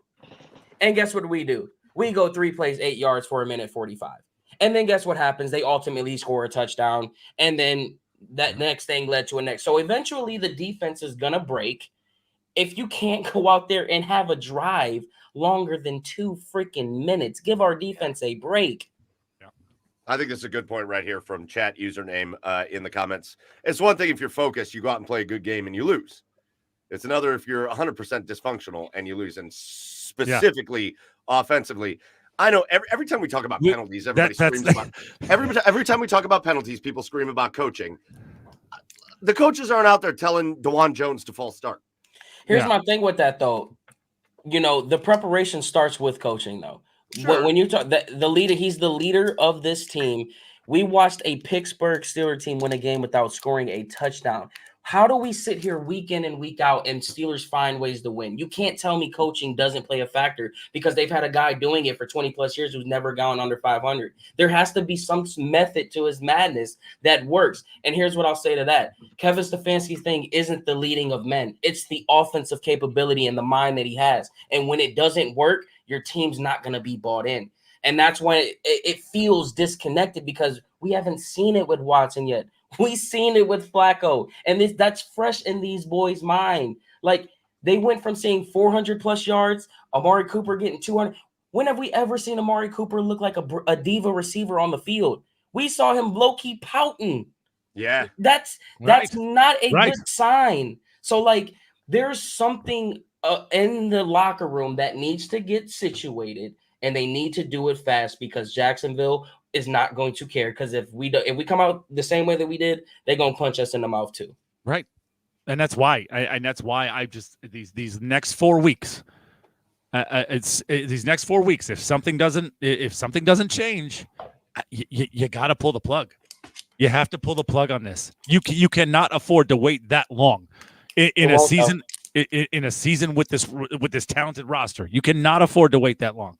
And guess what we do? We go 3 plays, 8 yards for 1:45. And then guess what happens? They ultimately score a touchdown. And then that next thing led to a next. So eventually the defense is going to break. If you can't go out there and have a drive longer than 2 freaking minutes, give our defense a break. I think this is a good point right here from chat username in the comments. It's one thing if you're focused, you go out and play a good game and you lose. It's another if you're 100% dysfunctional and you lose. And specifically offensively, I know every time we talk about penalties, everybody screams about every time we talk about penalties, people scream about coaching. The coaches aren't out there telling DeJuan Jones to false start. Here's my thing with that, though. The preparation starts with coaching, though. Sure. When you talk the leader, he's the leader of this team. We watched a Pittsburgh Steelers team win a game without scoring a touchdown. How do we sit here week in and week out and Steelers find ways to win? You can't tell me coaching doesn't play a factor because they've had a guy doing it for 20 plus years who's never gone under 500. There has to be some method to his madness that works. And here's what I'll say to that. Kevin Stefanski's thing isn't the leading of men. It's the offensive capability and the mind that he has. And when it doesn't work, your team's not going to be bought in. And that's when it feels disconnected because we haven't seen it with Watson yet. We've seen it with Flacco, and that's fresh in these boys' mind. Like, they went from seeing 400 plus yards, Amari Cooper getting 200. When have we ever seen Amari Cooper look like a diva receiver on the field? We saw him low-key pouting. Yeah. That's not a good sign. So, like, there's something in the locker room that needs to get situated, and they need to do it fast because Jacksonville is not going to care, because if we come out the same way that we did, they're going to punch us in the mouth too. Right. And that's why I just these next 4 weeks, these next 4 weeks, if something doesn't change, you got to pull the plug. You have to pull the plug on this. You cannot afford to wait that long in a season. In a season with this talented roster, you cannot afford to wait that long.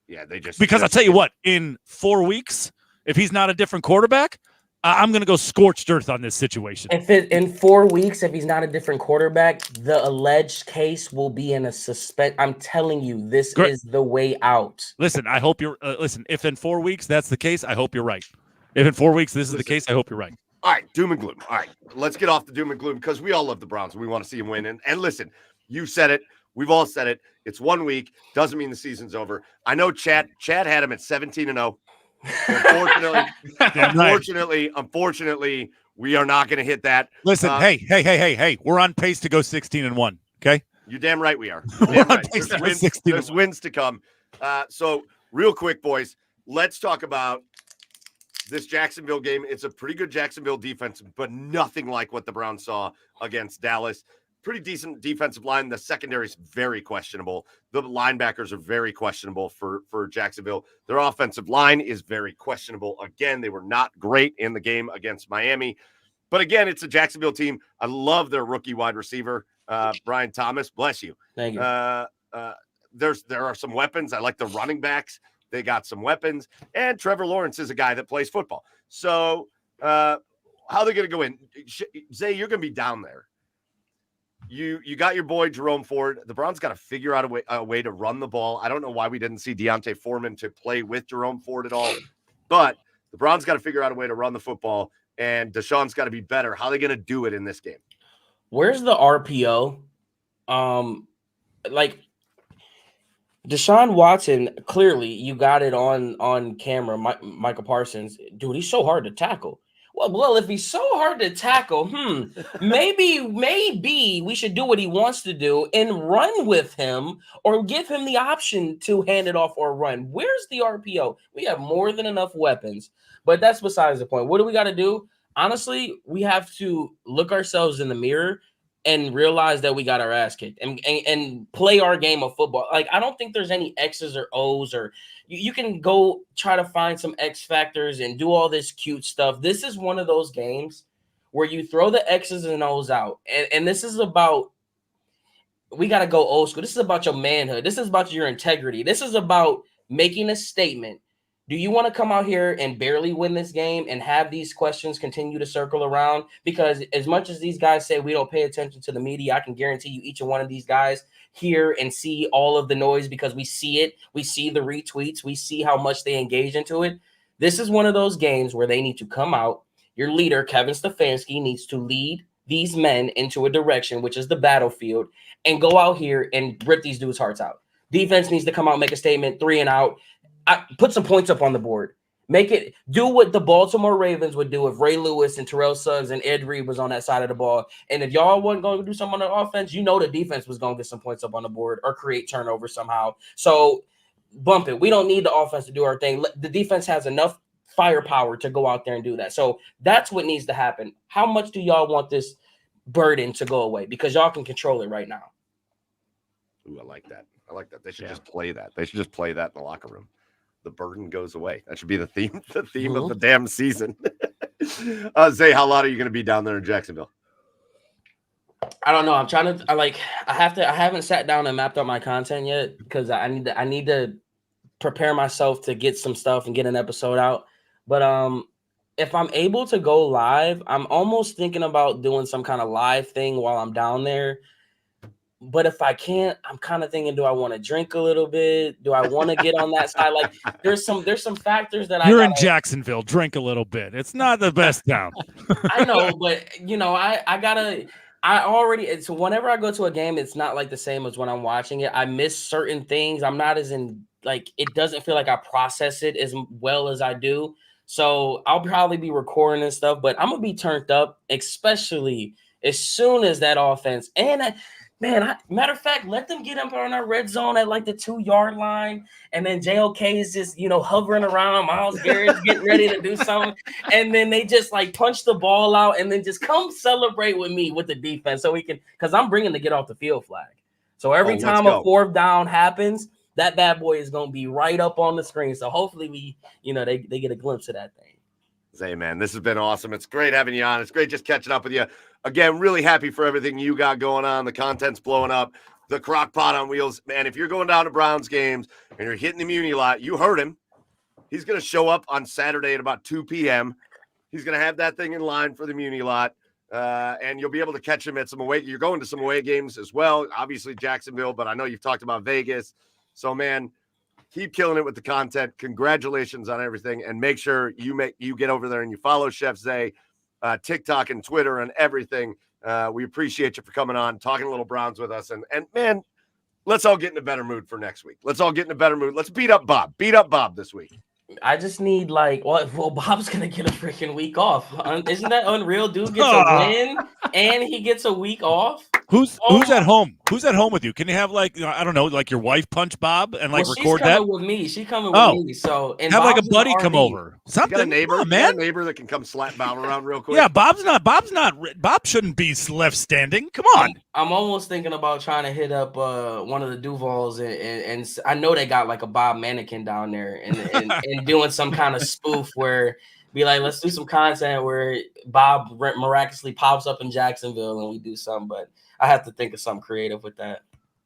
Yeah, because I'll tell you what, in 4 weeks, if he's not a different quarterback, I'm going to go scorched earth on this situation. In 4 weeks, if he's not a different quarterback, the alleged case will be in a suspense. I'm telling you, this is the way out. Listen, I hope you're if in 4 weeks that's the case, I hope you're right. If in 4 weeks this is the case, I hope you're right. All right, doom and gloom. All right, let's get off the doom and gloom because we all love the Browns. We want to see them win. And listen, you said it. We've all said it. It's 1 week. Doesn't mean the season's over. I know Chad had him at 17-0. Unfortunately, we are not going to hit that. Listen, hey, we're on pace to go 16-1. Okay, You're damn right we are. You're damn right. There's wins to come. So real quick, boys, let's talk about this Jacksonville game. It's a pretty good Jacksonville defense, but nothing like what the Browns saw against Dallas. Pretty decent defensive line. The secondary is very questionable. The linebackers are very questionable for Jacksonville. Their offensive line is very questionable. Again, they were not great in the game against Miami. But again, it's a Jacksonville team. I love their rookie wide receiver, Brian Thomas. Bless you. Thank you. There are some weapons. I like the running backs. They got some weapons. And Trevor Lawrence is a guy that plays football. So how are they going to go in? Zay, you're going to be down there. You got your boy Jerome Ford. The Browns got to figure out a way to run the ball. I don't know why we didn't see Deontay Foreman to play with Jerome Ford at all. But the Browns got to figure out a way to run the football. And Deshaun's got to be better. How are they going to do it in this game? Where's the RPO? Like Deshaun Watson, clearly you got it on camera. Michael Parsons, dude, he's so hard to tackle. Well, if he's so hard to tackle, maybe we should do what he wants to do and run with him or give him the option to hand it off or run. Where's the RPO? We have more than enough weapons, but that's besides the point. What do we got to do? Honestly, we have to look ourselves in the mirror and realize that we got our ass kicked and play our game of football. Like, I don't think there's any X's or O's or you can go try to find some X factors and do all this cute stuff. This is one of those games where you throw the X's and O's out. And this is about, we got to go old school. This is about your manhood. This is about your integrity. This is about making a statement. Do you want to come out here and barely win this game and have these questions continue to circle around? Because as much as these guys say we don't pay attention to the media, I can guarantee you each and one of these guys hear and see all of the noise because we see it. We see the retweets. We see how much they engage into it. This is one of those games where they need to come out. Your leader, Kevin Stefanski, needs to lead these men into a direction, which is the battlefield, and go out here and rip these dudes' hearts out. Defense needs to come out, make a statement, 3 and out. Put some points up on the board. Make it do what the Baltimore Ravens would do if Ray Lewis and Terrell Suggs and Ed Reed was on that side of the ball. And if y'all wasn't going to do something on the offense, you know the defense was going to get some points up on the board or create turnover somehow. So bump it. We don't need the offense to do our thing. The defense has enough firepower to go out there and do that. So that's what needs to happen. How much do y'all want this burden to go away? Because y'all can control it right now. Ooh, I like that. I like that. They should just play that. They should just play that in the locker room. The burden goes away. That should be the theme of the damn season. Zay, how loud are you going to be down there in Jacksonville? I don't know. I haven't sat down and mapped out my content yet because I need to prepare myself to get some stuff and get an episode out. But if I'm able to go live, I'm almost thinking about doing some kind of live thing while I'm down there. But if I can't, I'm kind of thinking, do I want to drink a little bit? Do I want to get on that side? Like there's some factors that you're in Jacksonville, drink a little bit. It's not the best town. I know, but so whenever I go to a game, it's not like the same as when I'm watching it. I miss certain things. I'm not as in like, it doesn't feel like I process it as well as I do. So I'll probably be recording and stuff, but I'm going to be turned up, especially as soon as that offense. And matter of fact, let them get up on our red zone at like the 2-yard line. And then JOK is just, hovering around. Myles Garrett's getting ready to do something. And then they just like punch the ball out and then just come celebrate with me with the defense. So we can, because I'm bringing the get off the field flag. So every time a 4th down happens, that bad boy is going to be right up on the screen. So hopefully they get a glimpse of that thing. Zay, man, this has been awesome. It's great having you on. It's great just catching up with you. Again, really happy for everything you got going on. The content's blowing up. The crock pot on wheels. Man, if you're going down to Browns games and you're hitting the Muni lot, you heard him. He's going to show up on Saturday at about 2 p.m. He's going to have that thing in line for the Muni lot. And you'll be able to catch him at some away. You're going to some away games as well. Obviously Jacksonville, but I know you've talked about Vegas. So, man, keep killing it with the content. Congratulations on everything. And make sure you get over there and you follow Chef Zae, TikTok and Twitter and everything. We appreciate you for coming on, talking a little Browns with us. And man, let's all get in a better mood for next week. Let's all get in a better mood. Let's beat up Bob. Beat up Bob this week. I just need well, Bob's gonna get a freaking week off. Isn't that unreal? Dude gets a win and he gets a week off. Who's at home? Who's at home with you? Can you have I don't know, like your wife punch Bob and Well, record that? She's coming with me. She's coming with me. So and have Bob's like a buddy come RV. over. Something. You got a neighbor, come on, man. You got a neighbor that can come slap Bob around real quick. Yeah, Bob shouldn't be left standing. Come on. I'm almost thinking about trying to hit up one of the Duvals and I know they got like a Bob mannequin down there and doing some kind of spoof where be like, let's do some content where Bob miraculously pops up in Jacksonville and we do something. But I have to think of something creative with that.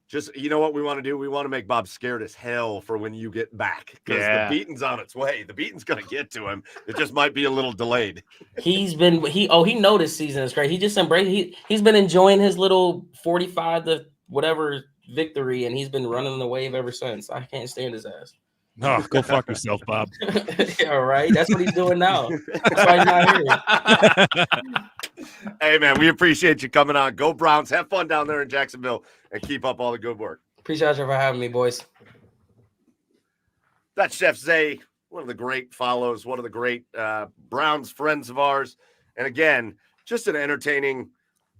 Just, you know what we want to do? We want to make Bob scared as hell for when you get back because the beating's on its way. The beating's going to get to him. It just might be a little delayed. He know this season is great. He just he's been enjoying his little 45 to whatever victory, and he's been running the wave ever since. I can't stand his ass. No, go fuck yourself, Bob. Yeah, right. That's what he's doing now. That's why he's not here. Hey, man, we appreciate you coming on. Go Browns. Have fun down there in Jacksonville and keep up all the good work. Appreciate you for having me, boys. That's Chef Zae, one of the great follows, one of the great Browns friends of ours. And again, just an entertaining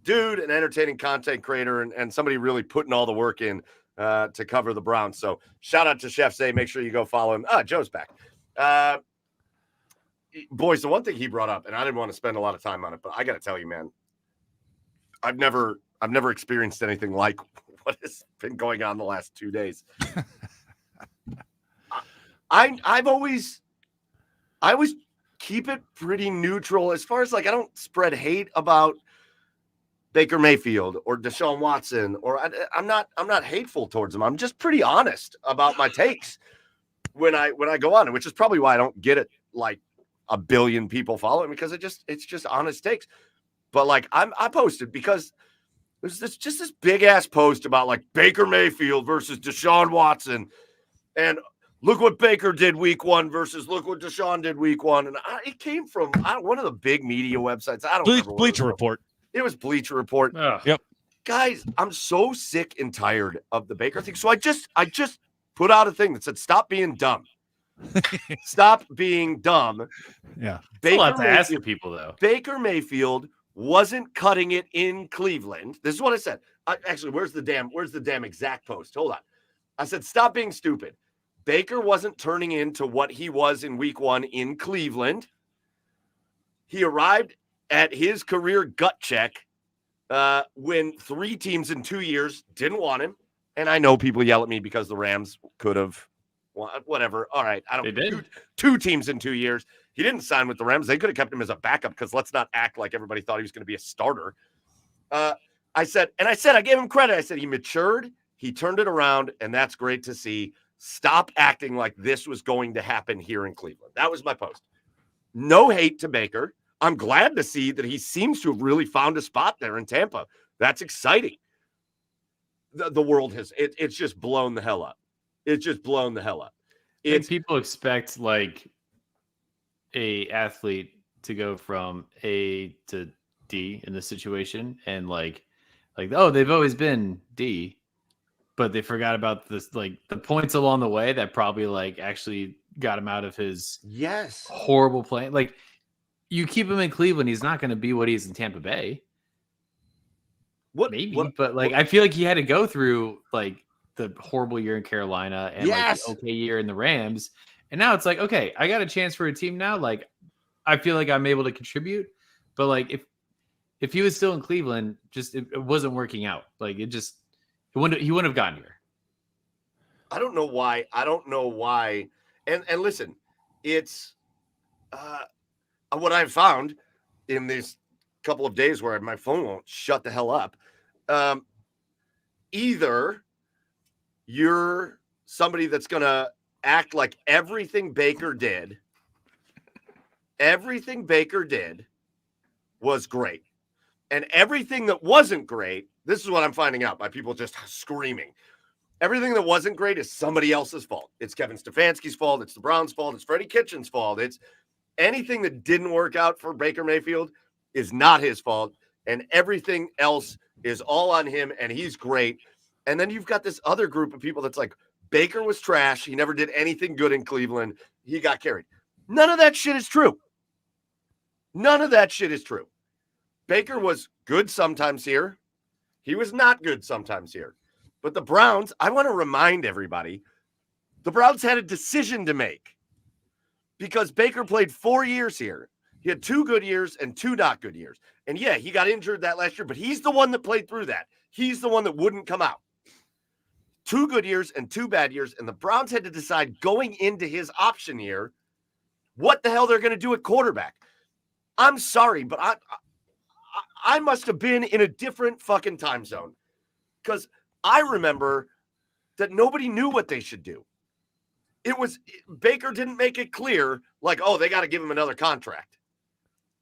dude, an entertaining content creator, and somebody really putting all the work in to cover the Browns. So shout out to Chef Zae. Make sure you go follow him. Joe's back. Boys, the one thing he brought up, and I didn't want to spend a lot of time on it, but I got to tell you, man, I've never experienced anything like what has been going on the last 2 days. I always keep it pretty neutral as far as I don't spread hate about Baker Mayfield or Deshaun Watson, or I'm not hateful towards them. I'm just pretty honest about my takes when I go on, which is probably why I don't get it like a billion people following, because it's just honest takes. But I posted because there's this big ass post about Baker Mayfield versus Deshaun Watson, and look what Baker did week 1 versus look what Deshaun did week 1, and it came from one of the big media websites. I don't remember Bleacher Report. It was Bleacher Report. Yep. Guys, I'm so sick and tired of the Baker thing. So I just put out a thing that said, "Stop being dumb." Stop being dumb. Yeah. It's a lot to ask people, though. Baker Mayfield wasn't cutting it in Cleveland. This is what I said. Actually, where's the damn exact post? Hold on. I said, "Stop being stupid." Baker wasn't turning into what he was in week 1 in Cleveland. He arrived at his career gut check when 3 teams in 2 years didn't want him. And I know people yell at me because the Rams could have, whatever. All right. They did. 2 teams in 2 years. He didn't sign with the Rams. They could have kept him as a backup because let's not act like everybody thought he was going to be a starter. I gave him credit. I said he matured. He turned it around, and that's great to see. Stop acting like this was going to happen here in Cleveland. That was my post. No hate to Baker. I'm glad to see that he seems to have really found a spot there in Tampa. That's exciting. The world it's just blown the hell up. It's just blown the hell up. People expect a athlete to go from A to D in this situation, and oh, they've always been D. But they forgot about this, the points along the way that probably actually got him out of his horrible play. You keep him in Cleveland, he's not going to be what he is in Tampa Bay. I feel like he had to go through the horrible year in Carolina and the okay year in the Rams, and now it's okay, I got a chance for a team now. I feel like I'm able to contribute, but if he was still in Cleveland, just it wasn't working out. He wouldn't have gotten here. I don't know why. And listen, it's what I've found in these couple of days where my phone won't shut the hell up. Either you're somebody that's going to act like everything Baker did was great. And everything that wasn't great, this is what I'm finding out by people just screaming. Everything that wasn't great is somebody else's fault. It's Kevin Stefanski's fault. It's the Browns' fault. It's Freddie Kitchen's fault. It's anything that didn't work out for Baker Mayfield is not his fault. And everything else is all on him, and he's great. And then you've got this other group of people that's Baker was trash. He never did anything good in Cleveland. He got carried. None of that shit is true. None of that shit is true. Baker was good sometimes here. He was not good sometimes here. But the Browns, I want to remind everybody, the Browns had a decision to make because Baker played 4 years here. He had 2 good years and 2 not good years. And yeah, he got injured that last year, but he's the one that played through that. He's the one that wouldn't come out. 2 good years and 2 bad years. And the Browns had to decide going into his option year what the hell they're going to do at quarterback. I'm sorry, but I must have been in a different fucking time zone because I remember that nobody knew what they should do. It was Baker didn't make it clear, like, oh, they got to give him another contract.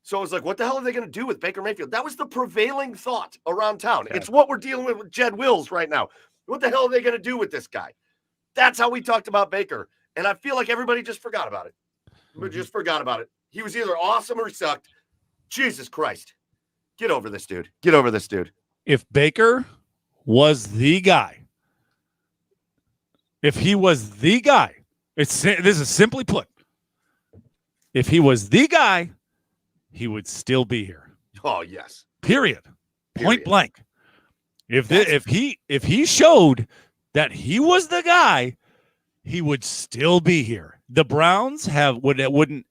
So I was like, what the hell are they going to do with Baker Mayfield? That was the prevailing thought around town. Yeah. It's what we're dealing with Jed Wills right now. What the hell are they going to do with this guy? That's how we talked about Baker. And I feel like everybody just forgot about it. We just forgot about it. He was either awesome or he sucked. Jesus Christ. Get over this dude. Get over this dude. If Baker was the guy, if he was the guy, this is simply put, if he was the guy, he would still be here. Oh, yes. Period. Point blank. If he showed that he was the guy, he would still be here. The Browns wouldn't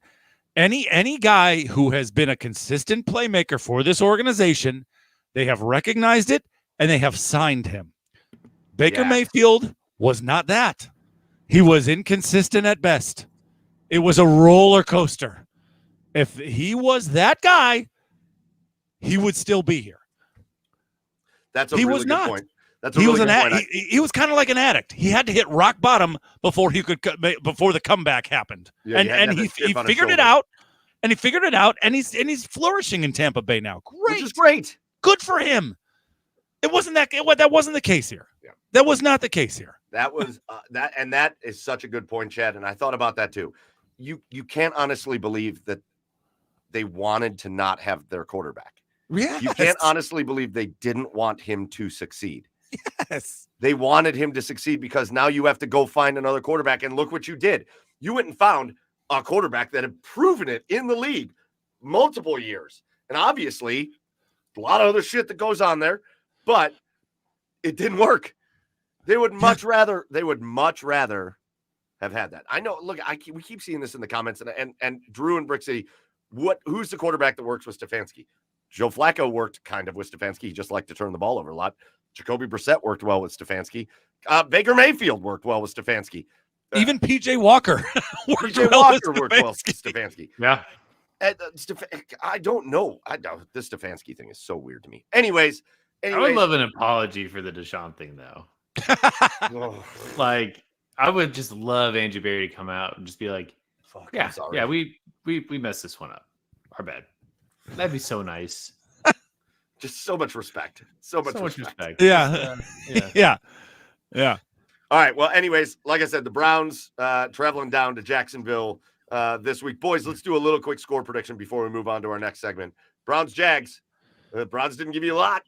any guy who has been a consistent playmaker for this organization, they have recognized it and they have signed him. Baker Mayfield was not that. He was inconsistent at best. It was a roller coaster. If he was that guy, he would still be here. That's a really good point. That's a he really was good point. He was kind of like an addict. He had to hit rock bottom before the comeback happened. Yeah, and he figured it out. And he figured it out. And he's flourishing in Tampa Bay now. Great, which is great. Good for him. It wasn't that wasn't the case here. Yeah. That was not the case here. That was that is such a good point, Chad. And I thought about that too. You can't honestly believe that they wanted to not have their quarterback. Yes. You can't honestly believe they didn't want him to succeed. Yes. They wanted him to succeed because now you have to go find another quarterback. And look what you did. You went and found a quarterback that had proven it in the league multiple years. And obviously, a lot of other shit that goes on there, but it didn't work. They would much rather have had that. I know, look, we keep seeing this in the comments, and Drew and Brick City, who's the quarterback that works with Stefanski? Joe Flacco worked kind of with Stefanski. He just liked to turn the ball over a lot. Jacoby Brissett worked well with Stefanski. Baker Mayfield worked well with Stefanski. Even P.J. Walker worked well with Stefanski. Yeah. I don't know. This Stefanski thing is so weird to me. Anyways, I would love an apology for the Deshaun thing, though. Like, I would just love Andrew Berry to come out and just be like, "Fuck, yeah, yeah, we messed this one up. Our bad." That'd be so nice. Just so much respect. So much respect. Yeah. Yeah. All right. Well, anyways, like I said, the Browns traveling down to Jacksonville this week. Boys, let's do a little quick score prediction before we move on to our next segment. Browns, Jags. The Browns didn't give you a lot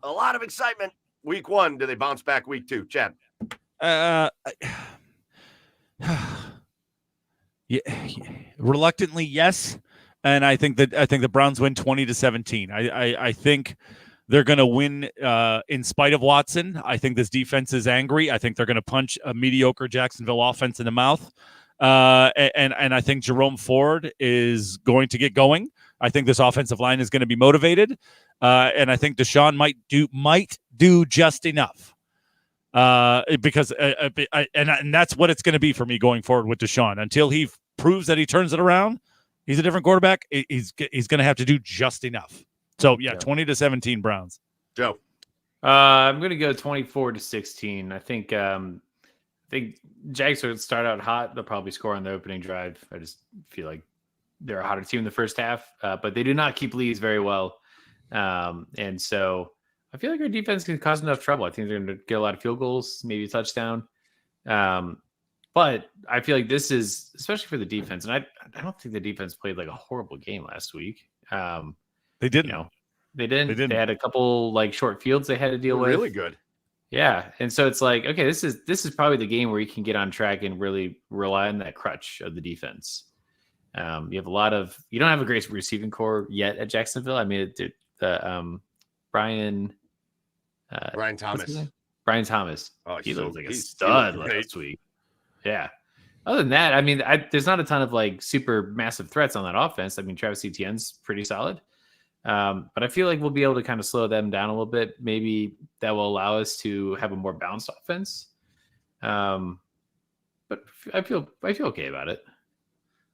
of excitement week 1. Do they bounce back week 2? Chad? Reluctantly, yes. And I think the Browns win 20-17. I think they're going to win in spite of Watson. I think this defense is angry. I think they're going to punch a mediocre Jacksonville offense in the mouth. And I think Jerome Ford is going to get going. I think this offensive line is going to be motivated. And I think Deshaun might do just enough. Because and that's what it's going to be for me going forward with Deshaun. Until he proves that he turns it around, he's a different quarterback. He's going to have to do just enough. So, yeah. 20-17 Browns. Joe? I'm going to go 24-16. I think Jags will start out hot. They'll probably score on the opening drive. I just feel like they're a hotter team in the first half, but they do not keep leads very well. And so I feel like our defense can cause enough trouble. I think they're going to get a lot of field goals, maybe a touchdown. But I feel like this is, especially for the defense, and I don't think the defense played like a horrible game last week. They didn't. They didn't. They had a couple like short fields they had to deal with. Really good. Yeah, and so it's like, okay, this is probably the game where you can get on track and really rely on that crutch of the defense. You have you don't have a great receiving core yet at Jacksonville. I mean, Brian Thomas. Brian Thomas. Oh, he looks like a he stud looked great. last week. Yeah. Other than that, I mean, there's not a ton of like super massive threats on that offense. I mean, Travis Etienne's pretty solid. But I feel like we'll be able to kind of slow them down a little bit. Maybe that will allow us to have a more balanced offense. But I feel okay about it.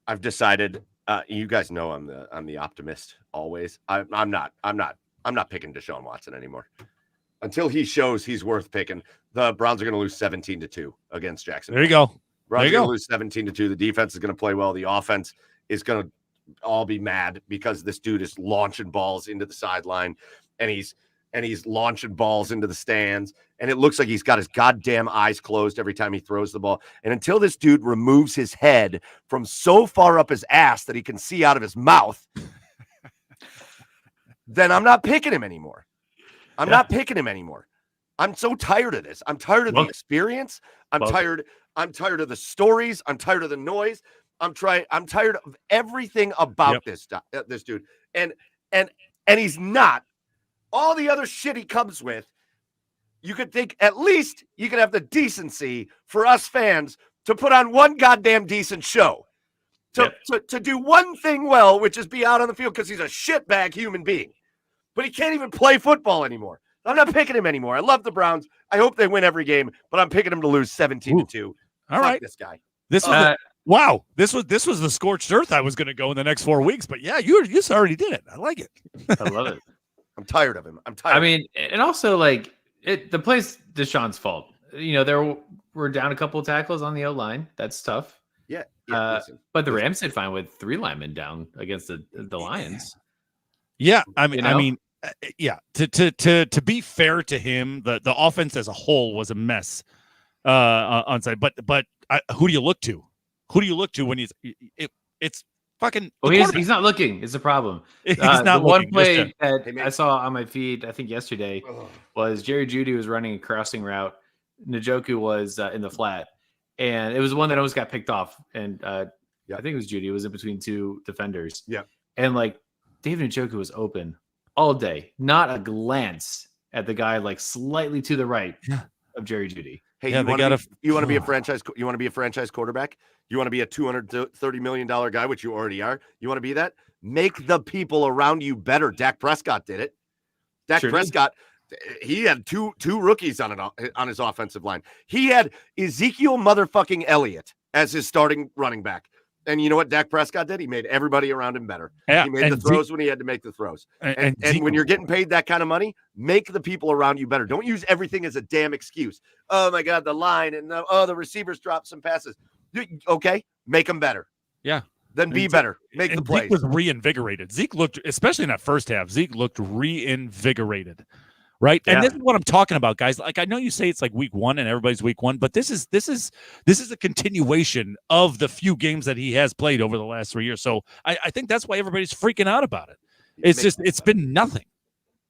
I've decided. You guys know I'm the optimist always. I'm not picking Deshaun Watson anymore until he shows he's worth picking. The Browns are going to lose 17-2 against Jacksonville. There you go. Browns are going to lose 17-2. The defense is going to play well. The offense is going to all be mad because this dude is launching balls into the sideline and he's launching balls into the stands, and it looks like he's got his goddamn eyes closed every time he throws the ball. And until this dude removes his head from so far up his ass that he can see out of his mouth, then I'm not picking him anymore. I'm not picking him anymore. I'm so tired of this. I'm tired of the experience. I'm tired of the stories. I'm tired of the noise. I'm tired of everything about this dude. And he's not. All the other shit he comes with, you could think at least you could have the decency for us fans to put on one goddamn decent show. To do one thing well, which is be out on the field because he's a shitbag human being. But he can't even play football anymore. I'm not picking him anymore. I love the Browns. I hope they win every game, but I'm picking him to lose 17-2. All right. This guy. This was wow. This was the scorched earth I was going to go in the next 4 weeks, but yeah, you already did it. I like it. I love it. I'm tired of him. I mean, and also like the play's Deshaun's fault. You know, there were down a couple of tackles on the O-line. That's tough. Yeah. But the Rams did fine with 3 linemen down against the Lions. Yeah, I mean, To be fair to him, the offense as a whole was a mess on side. But who do you look to? Who do you look to when it's fucking? Well, he's not looking. It's a problem. He's not the looking. One play that I saw on my feed, I think yesterday, was Jerry Jeudy was running a crossing route. Njoku was in the flat, and it was one that almost got picked off. And I think it was Jeudy. It was in between 2 defenders. Yeah, and like David Njoku was open all day, not a glance at the guy like slightly to the right of Jerry Jeudy. Hey, you want to be a franchise? You want to be a franchise quarterback? You want to be a $230 million guy, which you already are. You want to be that? Make the people around you better. Dak Prescott did it. Dak Prescott, he had two rookies on his offensive line. He had Ezekiel motherfucking Elliott as his starting running back. And you know what Dak Prescott did? He made everybody around him better. Yeah, he made the throws when he had to make the throws. And when you're getting paid that kind of money, make the people around you better. Don't use everything as a damn excuse. Oh, my God, the line and the receivers dropped some passes. Okay, make them better. Yeah. Then be better. Make the plays. Zeke was reinvigorated. Zeke looked, especially in that first half, reinvigorated. Right. Yeah. And this is what I'm talking about, guys. Like, I know you say it's like week 1 and everybody's week 1, but this is a continuation of the few games that he has played over the last 3 years. So I think that's why everybody's freaking out about it. It's been nothing.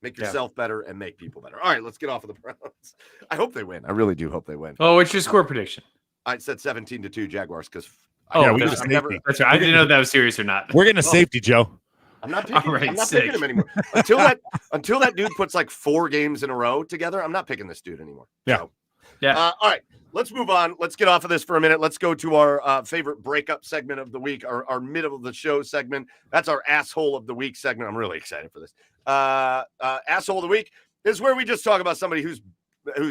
Make yourself better and make people better. All right, let's get off of the Browns. I hope they win. I really do hope they win. Oh, what's your score prediction? I said 17-2 Jaguars because that's right. I didn't know if that was serious or not. We're getting a safety, Joe. I'm not picking him anymore. Until that dude puts like 4 games in a row together, I'm not picking this dude anymore. Yeah. So, all right, let's move on. Let's get off of this for a minute. Let's go to our favorite breakup segment of the week, our middle of the show segment. That's our asshole of the week segment. I'm really excited for this. Asshole of the week is where we just talk about somebody who's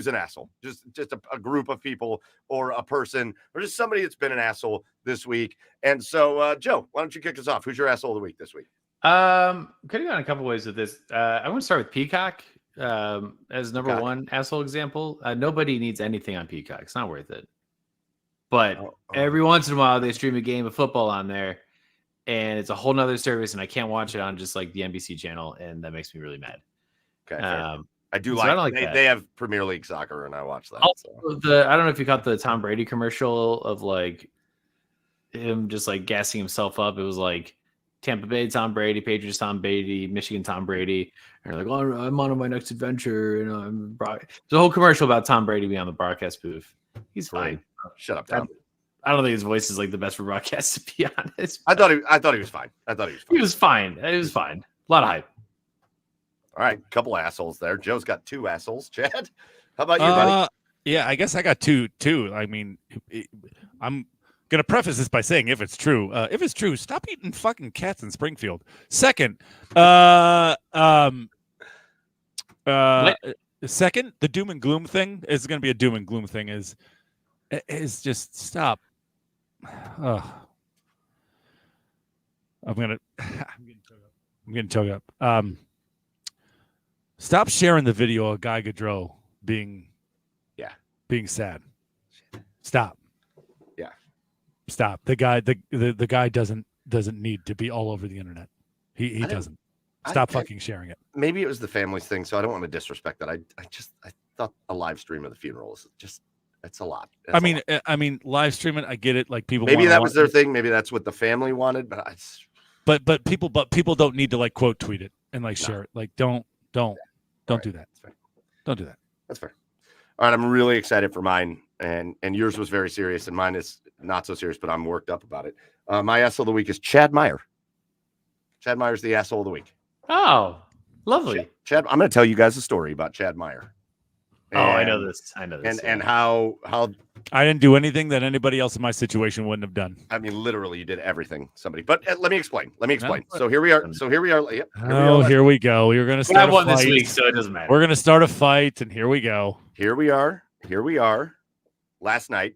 an asshole, just a group of people or a person or just somebody that's been an asshole this week. And so, Joe, why don't you kick us off? Who's your asshole of the week this week? Could have gone a couple ways with this. I want to start with Peacock as number one asshole example. Nobody needs anything on Peacock. It's not worth it. But every once in a while, they stream a game of football on there, and it's a whole nother service, and I can't watch it on just like the NBC channel, and that makes me really mad. Okay, I do like they have Premier League soccer, and I watch that. Also, I don't know if you caught the Tom Brady commercial of like him just like gassing himself up. It was like Tampa Bay Tom Brady, Patriots Tom Brady, Michigan Tom Brady, and they're like, "Oh, I'm on my next adventure." And there's a whole commercial about Tom Brady being on the broadcast booth. He's fine. Shut up, Tom. I don't think his voice is like the best for broadcast, to be honest. I thought he was fine. He was fine. It was fine. A lot of hype. All right, couple assholes there. Joe's got 2 assholes. Chad, how about you, buddy? Yeah, I guess I got two. I mean, I'm gonna preface this by saying, if it's true, stop eating fucking cats in Springfield. Second, second, the doom and gloom thing is gonna be a doom and gloom thing. Is just stop. I'm getting choked up. Stop sharing the video of Guy Gaudreau being sad. Stop. Yeah. Stop. The guy doesn't need to be all over the internet. He doesn't. Stop fucking sharing it. Maybe it was the family's thing, so I don't want to disrespect that. I thought a live stream of the funeral is just, it's a lot. I mean, live streaming, I get it. Like people, maybe that was their thing. Maybe that's what the family wanted, but people don't need to like quote tweet it and like share it. Like don't do that. Don't do that. That's fair. All right, I'm really excited for mine, and yours was very serious, and mine is not so serious, but I'm worked up about it. My asshole of the week is Chad Meyer. Chad Meyer's the asshole of the week. Oh, lovely. Chad, I'm going to tell you guys a story about Chad Meyer. I know this. And how I didn't do anything that anybody else in my situation wouldn't have done. I mean, literally, you did everything. But let me explain. No. So here we are. Yep, here we go. You're going to start. I won a fight. this week, so it doesn't matter. We're going to start a fight, and here we go. Here we are. Last night,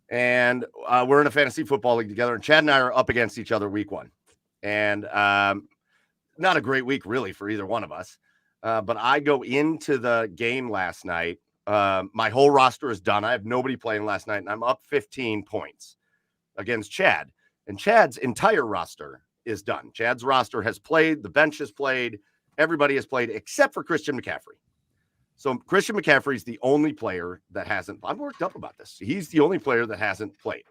and we're in a fantasy football league together, and Chad and I are up against each other week 1, and not a great week really for either one of us. But I go into the game last night. My whole roster is done. I have nobody playing last night, and I'm up 15 points against Chad. And Chad's entire roster is done. Chad's roster has played. The bench has played. Everybody has played except for Christian McCaffrey. So Christian McCaffrey is the only player that hasn't. I'm worked up about this. He's the only player that hasn't played.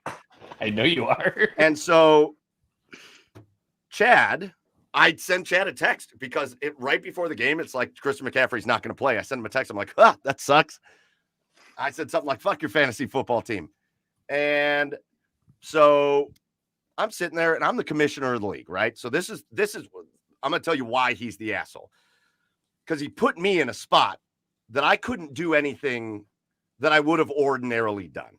I know you are. And so Chad, I sent Chad a text because right before the game, it's like Christian McCaffrey's not going to play. I sent him a text. I'm like, that sucks. I said something like, fuck your fantasy football team. And so I'm sitting there and I'm the commissioner of the league, right? So this is I'm going to tell you why he's the asshole. Because he put me in a spot that I couldn't do anything that I would have ordinarily done.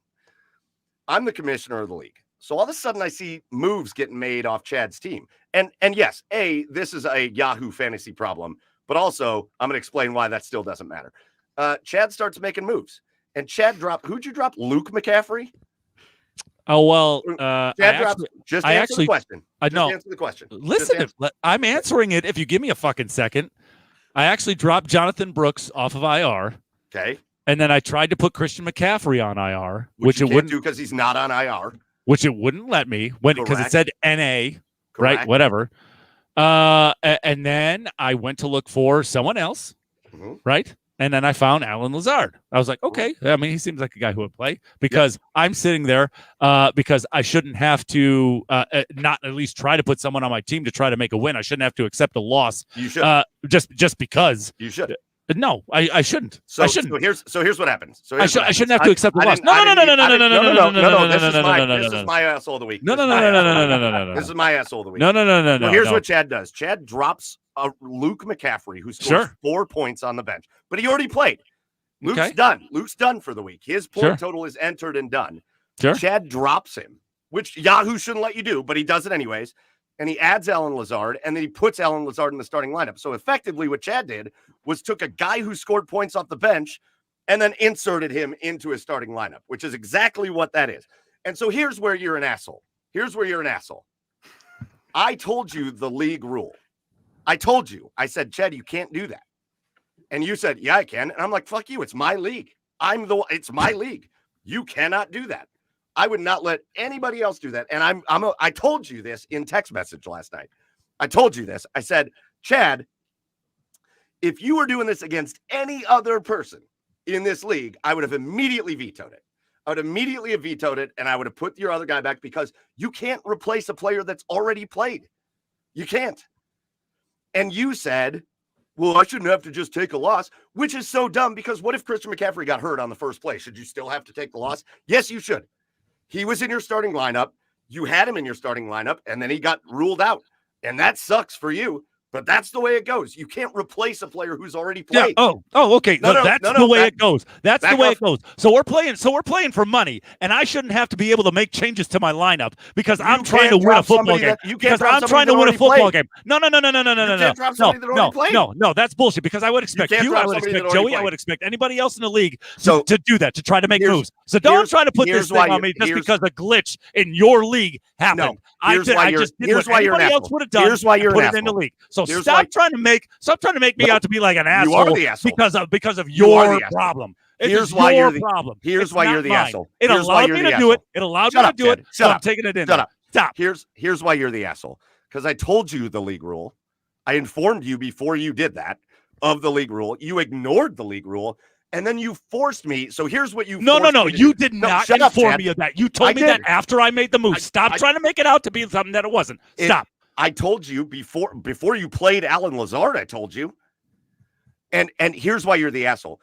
I'm the commissioner of the league. So all of a sudden I see moves getting made off Chad's team. And yes, this is a Yahoo fantasy problem, but also I'm going to explain why that still doesn't matter. Chad starts making moves. And Chad who'd you drop? Luke McCaffrey? Oh, well, Chad answer the question. Answer the question. Listen, I'm answering it if you give me a fucking second. I actually dropped Jonathan Brooks off of IR. Okay. And then I tried to put Christian McCaffrey on IR, which it wouldn't do because he's not on IR. Which it wouldn't let me because it said NA, Correct. Right? Whatever. And then I went to look for someone else, right? And then I found Alan Lazard. I was like, okay. I mean, he seems like a guy who would play because I'm sitting there because I shouldn't have to not at least try to put someone on my team to try to make a win. I shouldn't have to accept a loss. You should. Just because. You should. No, I shouldn't. I shouldn't. So here's what happens. I shouldn't have to accept the loss. No. This is my asshole of the week. No. This is my asshole of the week. No. Here's what Chad does. Chad drops Luke McCaffrey, who scores 4 points on the bench, but he already played. Luke's done. Luke's done for the week. His point total is entered and done. Sure. Chad drops him, which Yahoo shouldn't let you do, but he does it anyways. And he adds Alan Lazard, and then he puts Alan Lazard in the starting lineup. So effectively what Chad did was took a guy who scored points off the bench and then inserted him into his starting lineup, which is exactly what that is. And so here's where you're an asshole. I told you the league rule. I told you. I said, Chad, you can't do that. And you said, yeah, I can. And I'm like, fuck you. It's my league. It's my league. You cannot do that. I would not let anybody else do that. And I told you this in text message last night. I told you this. I said, Chad, if you were doing this against any other person in this league, I would have immediately vetoed it. I would immediately have vetoed it, and I would have put your other guy back because you can't replace a player that's already played. You can't. And you said, well, I shouldn't have to just take a loss, which is so dumb because what if Christian McCaffrey got hurt on the first play? Should you still have to take the loss? Yes, you should. He was in your starting lineup. You had him in your starting lineup, and then he got ruled out. And that sucks for you. But that's the way it goes. You can't replace a player who's already played. Yeah. Okay. That's the way it goes. That's the way it goes. So we're playing for money, and I shouldn't have to be able to make changes to my lineup because I'm trying to win a football game. Because I'm trying to win a football game. No. That's bullshit. Because I would expect you, I would expect Joey, I would expect anybody else in the league to do that, to try to make moves. So don't try to put this thing on me just because a glitch in your league happened. I just did what anybody else would have done. Here's why you're put it in the league. So stop trying to make me out to be like an asshole. You are the asshole because of your problem. Here's why you're the problem. Here's why you're the asshole. It allowed me to do it. It allowed me to do it. So I'm taking it in. Shut up. Stop. Here's why you're the asshole. Because I told you the league rule. I informed you before you did that of the league rule. You ignored the league rule. And then you forced me. So here's what you No. You did not inform me of that. You told me that after I made the move. Stop trying to make it out to be something that it wasn't. Stop. I told you before you played Alan Lazard, I told you. And here's why you're the asshole.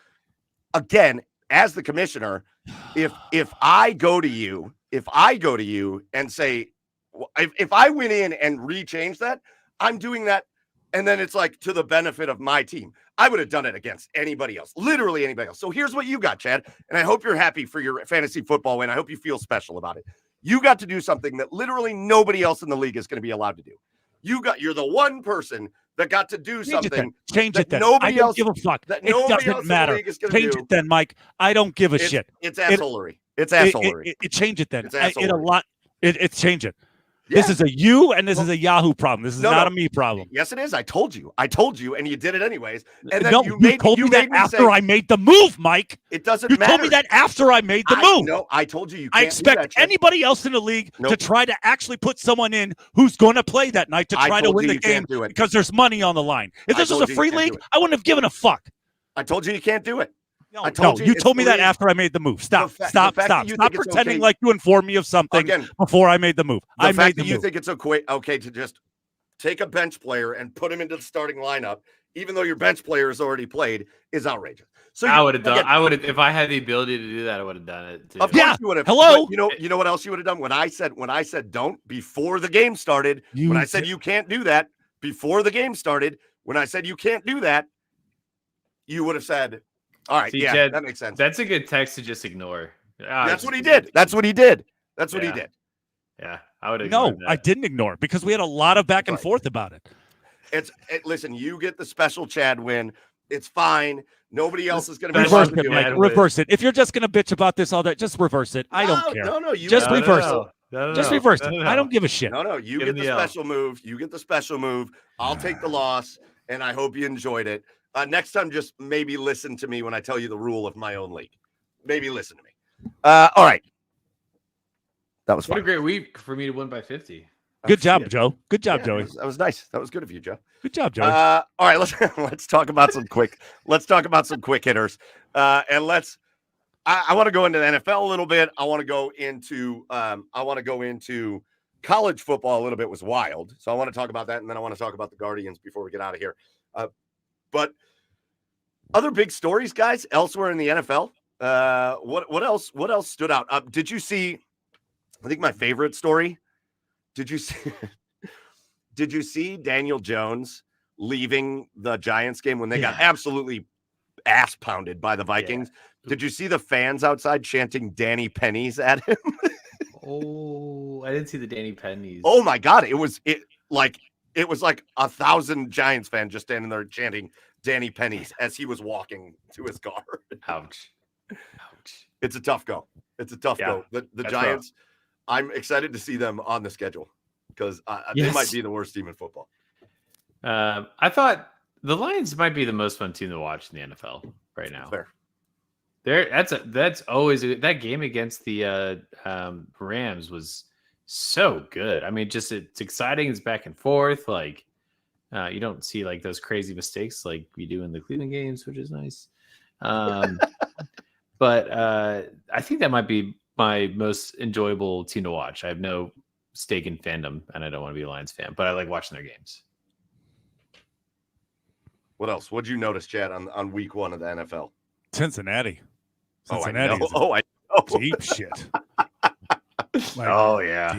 Again, as the commissioner, if I go to you and say, if I went in and rechange that, I'm doing that. And then it's like to the benefit of my team. I would have done it against anybody else, literally anybody else. So here's what you got, Chad. And I hope you're happy for your fantasy football win. I hope you feel special about it. You got to do something that literally nobody else in the league is going to be allowed to do. You're the one person that got to do something. Change it then. I don't give a fuck. It doesn't matter. Change it then, Mike. I don't give a shit. It's assholery. It's assholery. Change it then. It's change it. Yeah. This is a you and this is a Yahoo problem. This is not a me problem. Yes, it is. I told you, and you did it anyways. And then you told me that after I made the move, Mike. It doesn't matter. You told me that after I made the move. No, I told you. I expect anybody else in the league to try to actually put someone in who's going to play that night to try to win the game because there's money on the line. If this was a free league, I wouldn't have given a fuck. I told you can't do it. You told me that after I made the move. Stop pretending like you informed me of something before I made the move. I made the move. You think it's okay to just take a bench player and put him into the starting lineup, even though your bench player has already played, is outrageous. So I would have done. I would have, if I had the ability to do that, I would have done it. Too. Of course you would have. Hello. You know what else you would have done? When I said don't before the game started. When I said you can't do that before the game started. When I said you can't do that, you would have said. All right, Jed, that makes sense. That's a good text to just ignore. That's what he did. That's what he did. Yeah, I would. No, I didn't ignore it because we had a lot of back and forth about it. Listen, you get the special Chad win. It's fine. Nobody else is going to reverse it. If you're just going to bitch about this all day, just reverse it. I don't care. No, just reverse it. Just reverse it. I don't give a shit. No, you get the special move. You get the special move. I'll take the loss, and I hope you enjoyed it. Next time, just maybe listen to me when I tell you the rule of my own league. Maybe listen to me. All right. That was fun. What a great week for me to win by 50. Good job, Joe. Good job, Joey. That was nice. That was good of you, Joe. Good job, Joey. All right, let's talk about some quick hitters. And I want to go into the NFL a little bit. I want to go into college football a little bit. Was wild. So I want to talk about that, and then I want to talk about the Guardians before we get out of here. But other big stories, guys, elsewhere in the NFL. What else stood out? Did you see? I think my favorite story. Did you see Daniel Jones leaving the Giants game when they got absolutely ass pounded by the Vikings? Yeah. Did you see the fans outside chanting Danny Pennies at him? Oh, I didn't see the Danny Pennies. Oh my God. It was like 1,000 Giants fans just standing there chanting Danny Pennies as he was walking to his car. Ouch. It's a tough go. Go. The Giants, rough. I'm excited to see them on the schedule because they might be the worst team in football. I thought the Lions might be the most fun team to watch in the NFL right now. Fair. That's always that game against the Rams was so good. I mean, just it's exciting. It's back and forth. Like you don't see like those crazy mistakes like we do in the Cleveland games, which is nice. But I think that might be my most enjoyable team to watch. I have no stake in fandom, and I don't want to be a Lions fan, but I like watching their games. What else? What'd you notice, Chad, on week 1 of the NFL? Cincinnati. Oh, I know. I know. Deep shit.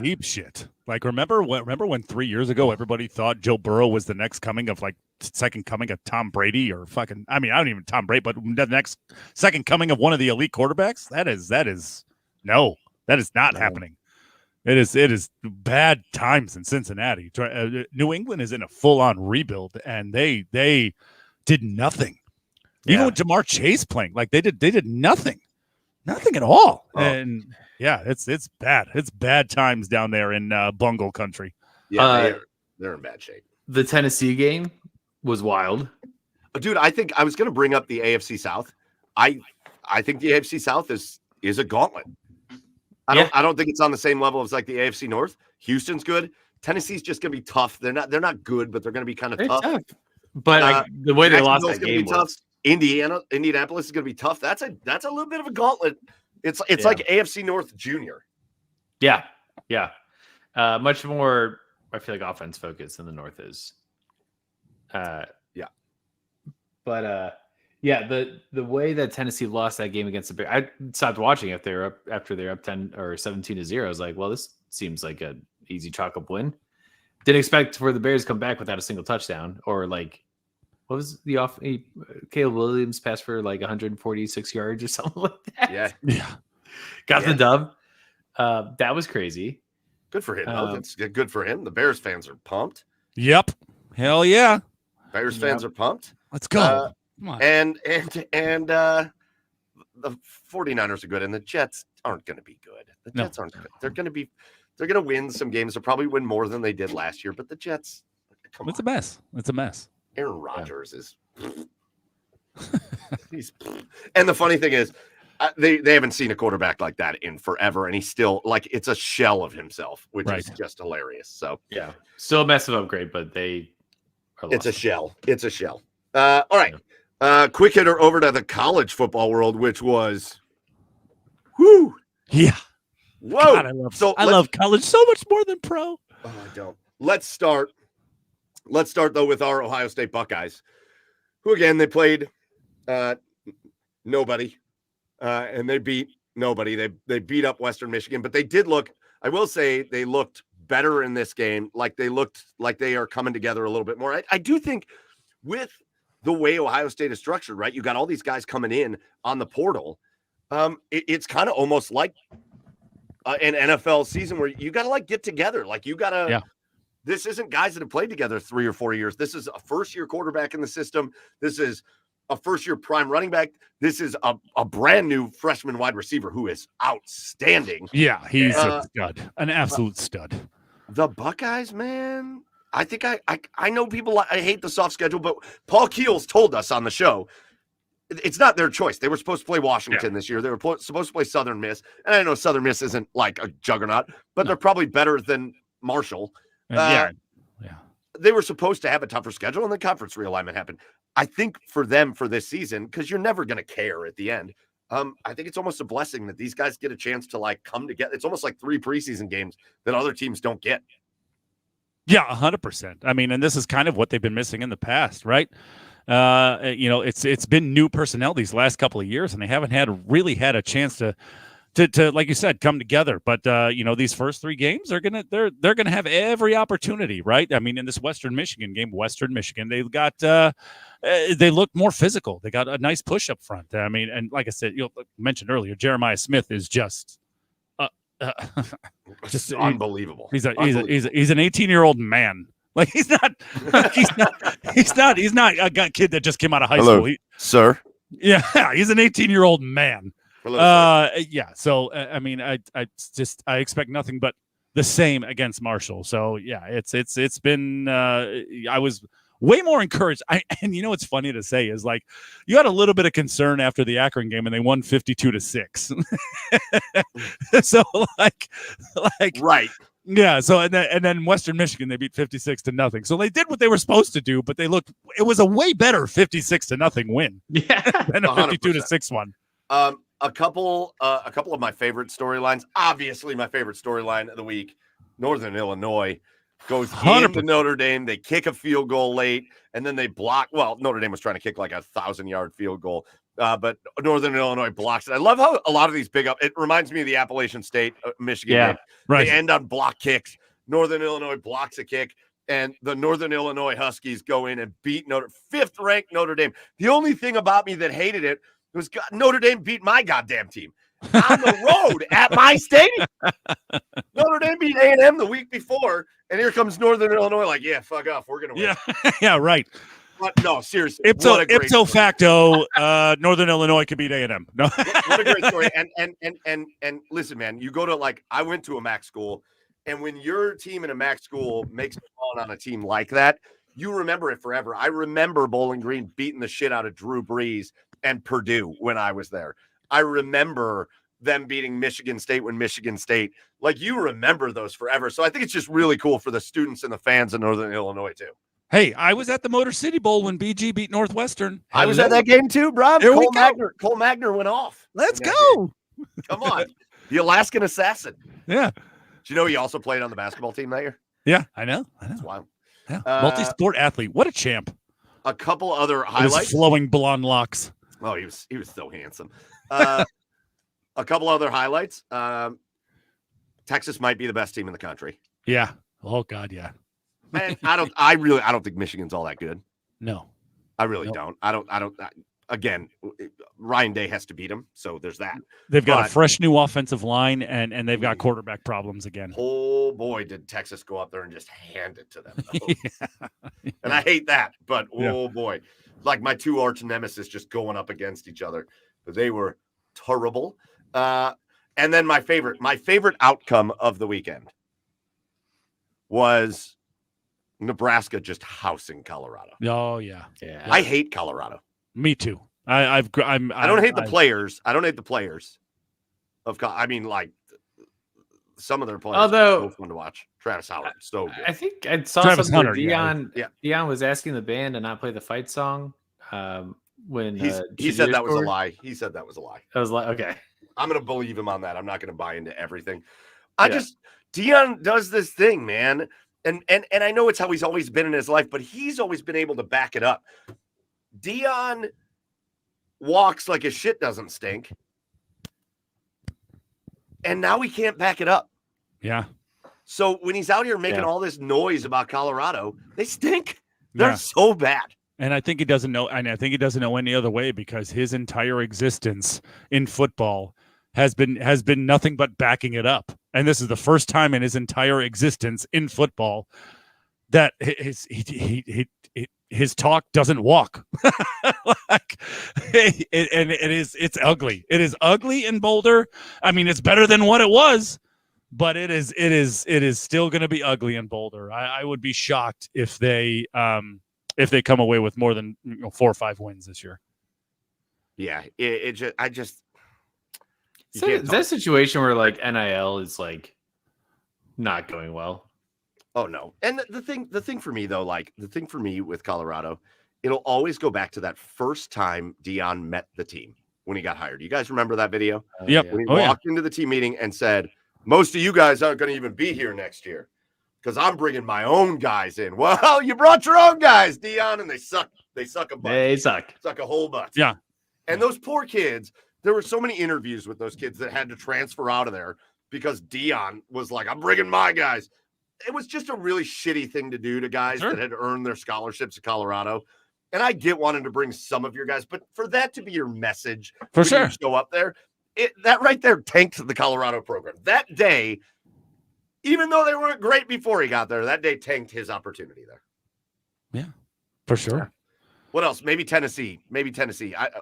Deep shit. Like, remember when 3 years ago everybody thought Joe Burrow was the next coming of second coming of Tom Brady or fucking, I mean, I don't even Tom Brady, but the next second coming of one of the elite quarterbacks? That is not happening. It is bad times in Cincinnati. New England is in a full-on rebuild, and they did nothing. Even with Jamar Chase playing, like they did nothing at all. Oh. And yeah, it's bad. It's bad times down there in Bungle country. Yeah, they're in bad shape. The Tennessee game was wild. Dude, I think I was going to bring up the AFC South. I think the AFC South is a gauntlet. I don't think it's on the same level as like the AFC North. Houston's good. Tennessee's just going to be tough. They're not good, but they're going to be kind of tough. But the way they lost that game was Indianapolis is going to be tough. That's a little bit of a gauntlet. It's like AFC North Junior. Yeah. Much more, I feel like, offense focused than the North is. But the way that Tennessee lost that game against the Bears, I stopped watching after they're up 10 or 17-0. I was like, well, this seems like an easy chalk up win. Didn't expect for the Bears to come back without a single touchdown, or like, what was the Caleb Williams passed for like 146 yards or something like that. Yeah. Got the dub. That was crazy. Good for him. That's good for him. The Bears fans are pumped. Yep. Hell yeah. Bears fans are pumped. Let's go. Come on. And the 49ers are good, and the Jets aren't going to be good. The Jets aren't good. They're going to win some games. They'll probably win more than they did last year, but the Jets, it's a mess. It's a mess. Aaron Rodgers is and the funny thing is they haven't seen a quarterback like that in forever, and he's still like, it's a shell of himself, which is just hilarious. So yeah, still a massive upgrade, but it's a shell. It's a shell. All right. Quick hitter over to the college football world, which was yeah. Whoa. God, I love college so much more than pro. Oh, I don't. Let's start though with our Ohio State Buckeyes, who again, they played nobody, and they beat nobody. They beat up Western Michigan, but they did look, I will say, they looked better in this game. Like they looked like they are coming together a little bit more. I do think with the way Ohio State is structured, right? You got all these guys coming in on the portal. It's kind of almost like an NFL season where you got to like get together. Like you got to, this isn't guys that have played together 3 or 4 years. This is a first-year quarterback in the system. This is a first-year prime running back. This is a brand new freshman wide receiver who is outstanding. Yeah, he's a stud, an absolute stud. The Buckeyes, man. I think I know people, I hate the soft schedule, but Paul Keels told us on the show, it's not their choice. They were supposed to play Washington this year. They were supposed to play Southern Miss. And I know Southern Miss isn't like a juggernaut, but they're probably better than Marshall. They were supposed to have a tougher schedule, and the conference realignment happened. I think for them for this season, because you're never going to care at the end, I think it's almost a blessing that these guys get a chance to like come together. It's almost like 3 preseason games that other teams don't get. Yeah, 100%. I mean, and this is kind of what they've been missing in the past, right? It's been new personnel these last couple of years, and they haven't really had a chance to like you said, come together. But these first 3 games they're gonna have every opportunity, right? I mean, in this Western Michigan game, they got they looked more physical. They got a nice push up front. I mean, and like I said, you mentioned earlier, Jeremiah Smith is just unbelievable. He's an 18-year-old man. Like he's not a kid that just came out of high school. Sir. Yeah, he's an 18-year-old man. So I mean, I expect nothing but the same against Marshall. So yeah, it's been I was way more encouraged. And you know what's funny to say is like you had a little bit of concern after the Akron game and they won 52-6. So like right. Yeah, so and then Western Michigan they beat 56-0. So they did what they were supposed to do, but it was a way better 56-0 win. Yeah. Than a 52-6 one. a couple of my favorite storylines. Obviously, my favorite storyline of the week: Northern Illinois goes 100%. into Notre Dame. They kick a field goal late, and then they block. Well, Notre Dame was trying to kick like a 1,000-yard field goal, but Northern Illinois blocks it. I love how a lot of these big up. It reminds me of the Appalachian State Michigan game. Right. They end on block kicks. Northern Illinois blocks a kick, and the Northern Illinois Huskies go in and beat fifth-ranked Notre Dame. The only thing about me that hated it was Notre Dame beat my goddamn team on the road at my stadium. Notre Dame beat A&M the week before, and here comes Northern Illinois like, yeah, fuck off. We're going to win. Yeah, yeah, right. But no, seriously. Ipso facto, Northern Illinois could beat A&M. No. What a great story. And listen, man, you go to I went to a MAC school, and when your team in a MAC school makes it on a team like that, you remember it forever. I remember Bowling Green beating the shit out of Drew Brees and Purdue when I was there. I remember them beating Michigan State when Michigan State, you remember those forever. So I think it's just really cool for the students and the fans in Northern Illinois too. Hey, I was at the Motor City Bowl when BG beat Northwestern. I was at that game too, bro. Cole Magner went off. Let's go. Come on. The Alaskan Assassin. Yeah. Do you know he also played on the basketball team that year? Yeah, I know. That's wild. Yeah. Multi-sport athlete. What a champ. A couple other With highlights. his flowing blonde locks. Oh, he was so handsome. A couple other highlights. Texas might be the best team in the country. Yeah. Oh God, yeah. And I don't think Michigan's all that good. No. I really don't. Again, Ryan Day has to beat him, so there's that. They've got a fresh new offensive line, and they've got quarterback problems again. Oh boy, did Texas go up there and just hand it to them. Yeah. And I hate that, but boy, my two arch nemesis just going up against each other. But they were terrible. And then my favorite outcome of the weekend was Nebraska just housing Colorado. Oh yeah. I hate Colorado. Me too. I don't hate the players. I don't hate the players. Some of their players are so fun to watch. Travis Howard, so good. I think I saw Travis something Hunter, where Dion was asking the band to not play the fight song when he said that was a lie. He said that was a lie. I was like, okay. I'm going to believe him on that. I'm not going to buy into everything. Dion does this thing, man. And I know it's how he's always been in his life, but he's always been able to back it up. Dion walks like his shit doesn't stink. And now he can't back it up. Yeah. So when he's out here making all this noise about Colorado, they stink. They're so bad. And I think he doesn't know. And I think he doesn't know any other way because his entire existence in football has been nothing but backing it up. And this is the first time in his entire existence in football that his talk doesn't walk. It's ugly. It is ugly in Boulder. I mean, it's better than what it was, but it is still going to be ugly in Boulder. I would be shocked if they come away with more than 4 or 5 wins this year. Yeah, that situation where NIL is not going well. Oh no. And the thing for me though, the thing for me with Colorado, it'll always go back to that first time Dion met the team when he got hired. You guys remember that video? Yep. When he walked into the team meeting and said, most of you guys aren't going to even be here next year because I'm bringing my own guys in. Well, you brought your own guys, Dion, and they suck. They suck a bunch. They suck. Suck a whole bunch. Yeah. And those poor kids, there were so many interviews with those kids that had to transfer out of there because Dion was like, I'm bringing my guys. It was just a really shitty thing to do to guys that had earned their scholarships at Colorado. And I get wanting to bring some of your guys, but for that to be your message, for sure, you show up there, that right there tanked the Colorado program. That day, even though they weren't great before he got there, that day tanked his opportunity there. Yeah, for sure. What else? Maybe Tennessee.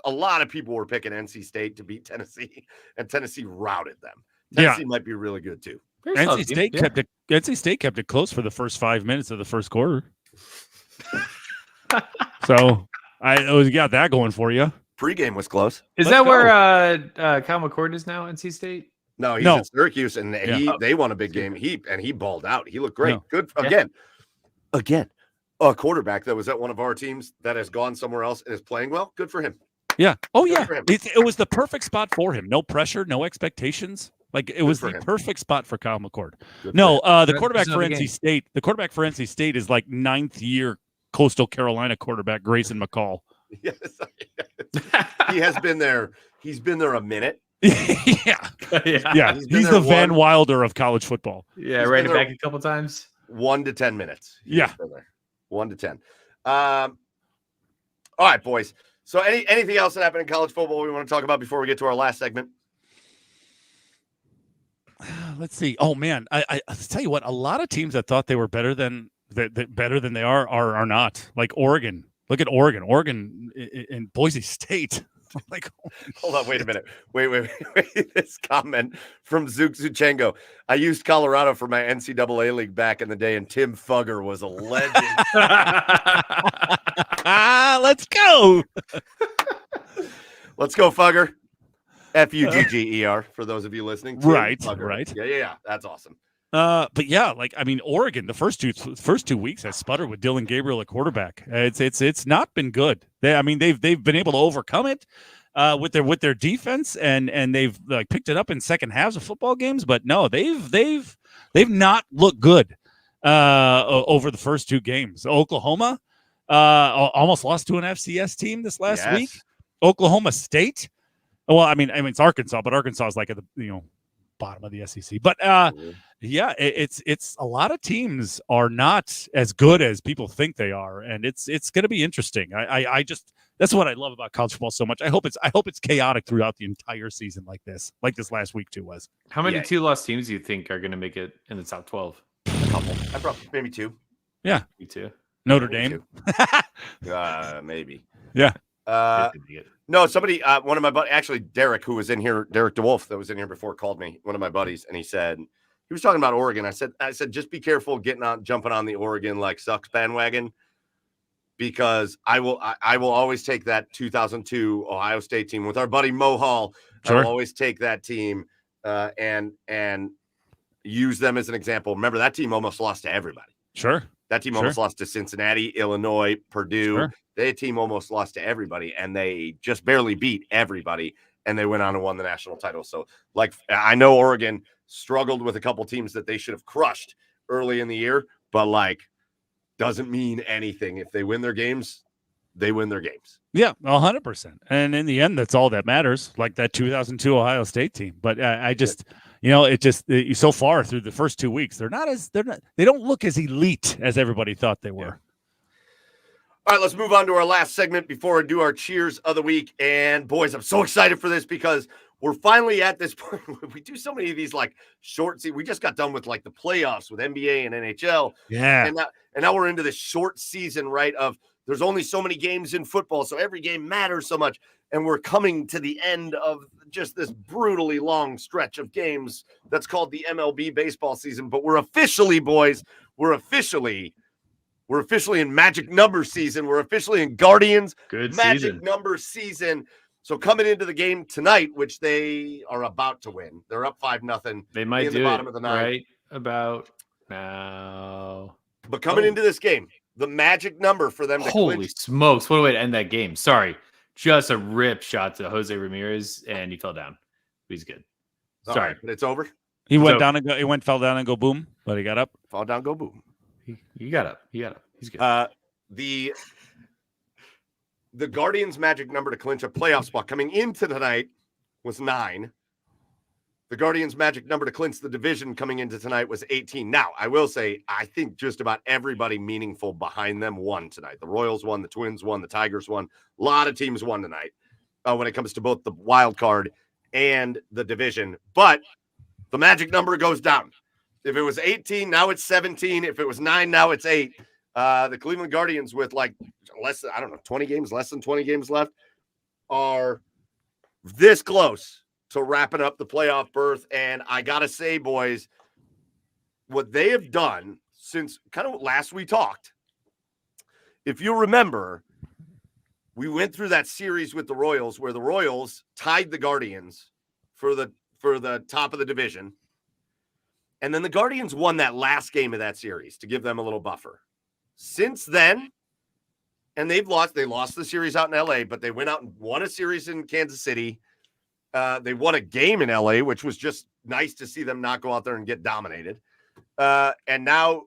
A lot of people were picking NC State to beat Tennessee, and Tennessee routed them. Tennessee might be really good too. NC State kept it close for the first 5 minutes of the first quarter. So I got that going for you. Pregame was close. Is that where Kyle McCord is now? NC State? No, he's at Syracuse, and they won a big game. He balled out. He looked great. No. Good again. A quarterback that was at one of our teams that has gone somewhere else and is playing well. Good for him. Yeah. Oh, Good yeah. for him. It was the perfect spot for him. No pressure, no expectations. Like it was for the him. perfect spot for Kyle McCord. Good for No, him. the That's quarterback for another NC game. State. The quarterback for NC State is like 9th year Coastal Carolina quarterback Grayson McCall. Yes, he has been there. He's been there a minute. Yeah. Yeah. He's been He's there the Van one- Wilder of college football. Yeah, He's ran been it there- back a couple times. 1 to 10 minutes. He Yeah. has been there. 1 to 10. All right, boys. So anything else that happened in college football we want to talk about before we get to our last segment? Let's see. Oh man, I tell you what, a lot of teams that thought they were better than they are not. Like Oregon. Look at Oregon and Boise State. Like, Hold on, wait a minute. Wait. This comment from Zook Zuchengo. I used Colorado for my NCAA league back in the day, and Tim Fugger was a legend. Let's go. Let's go, Fugger. Fugger for those of you listening. Tim Right, Fugger. right. Yeah. That's awesome. But yeah, like I mean, Oregon, the first 2 weeks has sputtered with Dylan Gabriel at quarterback. It's not been good. They've been able to overcome it with their defense and they've like picked it up in second halves of football games. But no, they've not looked good over the first 2 games. Oklahoma almost lost to an FCS team this last week. Oklahoma State. Well, I mean it's Arkansas, but Arkansas is like at the bottom of the SEC. But yeah, it's a lot of teams are not as good as people think they are, and it's going to be interesting. I just that's what I love about college football so much. I hope it's chaotic throughout the entire season like this last week too was. How many 2-loss teams do you think are going to make it in the top 12? A couple. I probably maybe 2. Yeah, Me too. Notre Maybe Dame. maybe. Yeah. No, somebody, one of my buddies, actually Derek, who was in here, Derek DeWolf, that was in here before, called me, one of my buddies, and he was talking about Oregon. I said, just be careful jumping on the Oregon like sucks bandwagon, because I will always take that 2002 Ohio State team with our buddy Mo Hall. Sure. I will always take that team and use them as an example. Remember, that team almost lost to everybody. Sure. That team almost lost to Cincinnati, Illinois, Purdue. Sure. Their team almost lost to everybody, and they just barely beat everybody, and they went on and won the national title. So, like, I know Oregon struggled with a couple teams that they should have crushed early in the year, but, like, doesn't mean anything. If they win their games, they win their games. Yeah, 100%. And in the end, that's all that matters, like that 2002 Ohio State team. But so far through the first 2 weeks, they don't look as elite as everybody thought they were. Yeah. All right, let's move on to our last segment before I do our cheers of the week. And boys, I'm so excited for this because we're finally at this point. We do so many of these like short season. We just got done with like the playoffs with NBA and NHL. Yeah. And now we're into this short season, right? Of there's only so many games in football, so every game matters so much. And we're coming to the end of just this brutally long stretch of games that's called the MLB baseball season. But we're officially, boys, we're officially in magic number season. We're officially in Guardians magic number season. So coming into the game tonight, which they are about to win, they're up 5-0. They might in do the bottom it of the ninth. right about now. But coming into this game, the magic number for them to Holy clinch. smokes! What a way to end that game. Sorry, just a rip shot to Jose Ramirez, and he fell down. He's good. All Sorry, right, but it's over. He fell down and go boom, but he got up. Fall down, go boom. he got up. He's good. The Guardians' magic number to clinch a playoff spot coming into tonight was 9. The Guardians' magic number to clinch the division coming into tonight was 18. Now, I will say, I think just about everybody meaningful behind them won tonight. The Royals won, the Twins won, the Tigers won. A lot of teams won tonight when it comes to both the wild card and the division. But the magic number goes down. If it was 18, now it's 17. If it was 9, now it's 8. The Cleveland Guardians with like less than 20 games left are this close to wrapping up the playoff berth. And I got to say, boys, what they have done since kind of last we talked, if you remember, we went through that series with the Royals where the Royals tied the Guardians for the top of the division. And then the Guardians won that last game of that series to give them a little buffer. Since then, and they've lost. They lost the series out in LA, but they went out and won a series in Kansas City. They won a game in LA, which was just nice to see them not go out there and get dominated. And now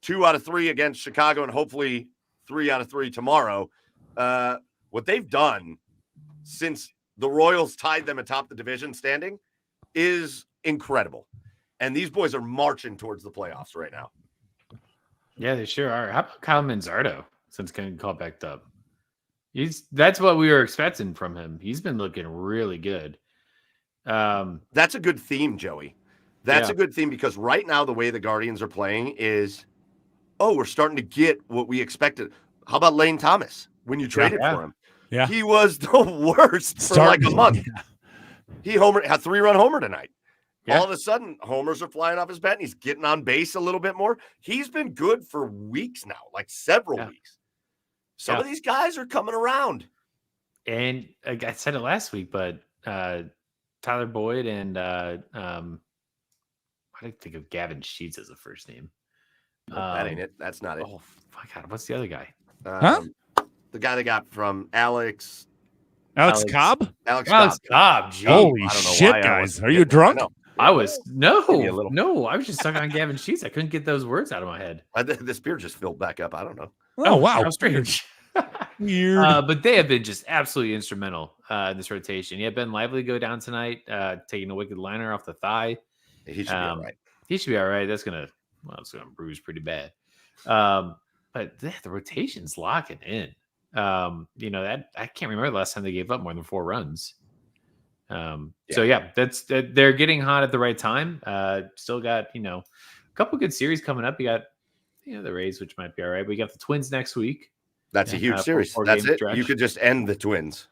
2 out of 3 against Chicago, and hopefully 3 out of 3 tomorrow. What they've done since the Royals tied them atop the division standing is incredible. And these boys are marching towards the playoffs right now. Yeah, they sure are. How about Kyle Manzardo since getting called back up? That's what we were expecting from him. He's been looking really good. That's a good theme, Joey. That's a good theme because right now the way the Guardians are playing is, we're starting to get what we expected. How about Lane Thomas when you traded for him? Yeah. He was the worst for like a month. Yeah. He had 3-run homer tonight. Yeah. All of a sudden, homers are flying off his bat, and he's getting on base a little bit more. He's been good for weeks now, like several weeks. Some of these guys are coming around. And I said it last week, but Tyler Boyd and I didn't think of Gavin Sheets as a first name. That ain't it. That's not it. Oh my God, what's the other guy? The guy they got from Alex Cobb? Alex Cobb. Gee, Holy I don't know shit, why guys. Are you drunk? I was Give me a little. no. I was just stuck on Gavin Sheets. I couldn't get those words out of my head. This beer just filled back up. I don't know. Oh, wow. How strange. Weird. But they have been just absolutely instrumental in this rotation. Yeah, Ben Lively go down tonight, taking a wicked liner off the thigh. He should be all right. He should be all right. It's gonna bruise pretty bad. But the rotation's locking in. That I can't remember the last time they gave up more than 4 runs. So they're getting hot at the right time. Still got a couple good series coming up. You got the Rays, which might be all right. We got the Twins next week. That's a huge series. That's it. You could just end the Twins.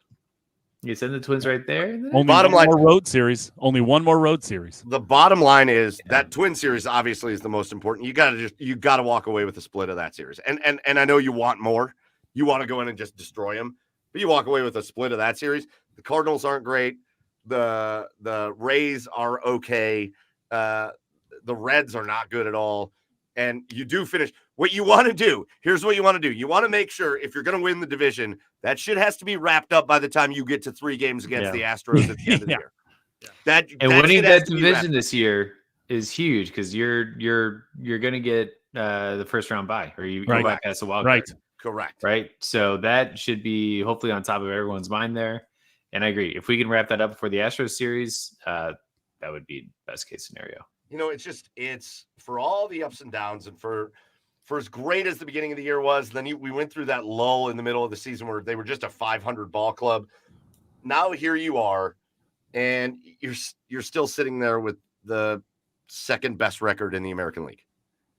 You send the Twins right there. Only bottom one line, more road series. Only one more road series. The bottom line is that Twin series obviously is the most important. You gotta walk away with a split of that series. And I know you want more. You want to go in and just destroy them, but you walk away with a split of that series. The Cardinals aren't great. The Rays are okay. The Reds are not good at all. And you do finish what you want to do. Here's what you want to do. You want to make sure if you're going to win the division, that shit has to be wrapped up by the time you get to 3 games against the Astros at the end of the year. That winning that division this year is huge because you're going to get the first round bye, or you bypass the wild card. Right. Correct. Right. So that should be hopefully on top of everyone's mind there. And I agree. If we can wrap that up before the Astros series, that would be best case scenario. It's for all the ups and downs and for as great as the beginning of the year was, then we went through that lull in the middle of the season where they were just a 500 ball club. Now here you are, and you're still sitting there with the second best record in the American League.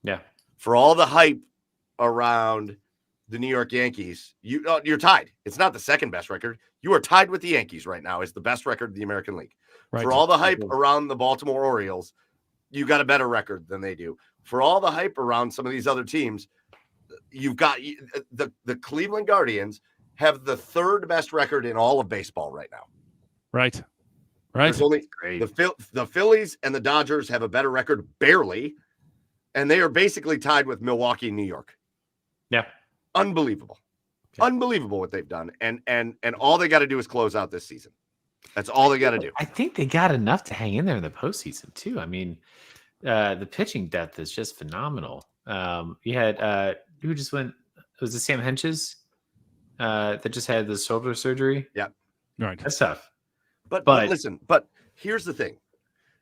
Yeah. For all the hype around the New York Yankees, you're tied. It's not the second best record. You are tied with the Yankees right now as the best record in the American League. Right. For all the hype around the Baltimore Orioles, you got a better record than they do. For all the hype around some of these other teams, you've got the Cleveland Guardians have the 3rd best record in all of baseball right now. Right. There's only the Phillies and the Dodgers have a better record, barely, and they are basically tied with Milwaukee and New York. Yeah. Unbelievable. Yeah. Unbelievable what they've done. And all they got to do is close out this season. That's all they got to do. I think they got enough to hang in there in the postseason too. I mean, the pitching depth is just phenomenal. You had who just went? Was it Sam Henches that just had the shoulder surgery? Yeah, right. That's tough. But listen. But here's the thing,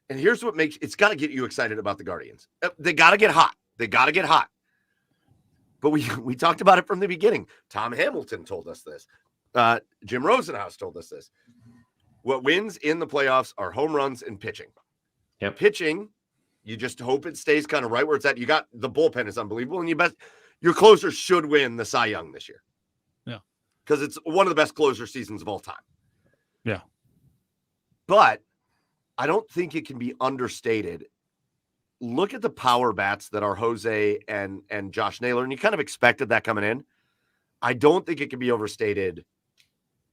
and here's what makes it's got to get you excited about the Guardians. They got to get hot. But we talked about it from the beginning. Tom Hamilton told us this. Jim Rosenhaus told us this. What wins in the playoffs are home runs and pitching. Yep. Pitching, you just hope it stays kind of right where it's at. You got the bullpen is unbelievable, and your closers should win the Cy Young this year. Yeah. Because it's one of the best closer seasons of all time. Yeah. But I don't think it can be understated. Look at the power bats that are Jose and Josh Naylor, and you kind of expected that coming in. I don't think it can be overstated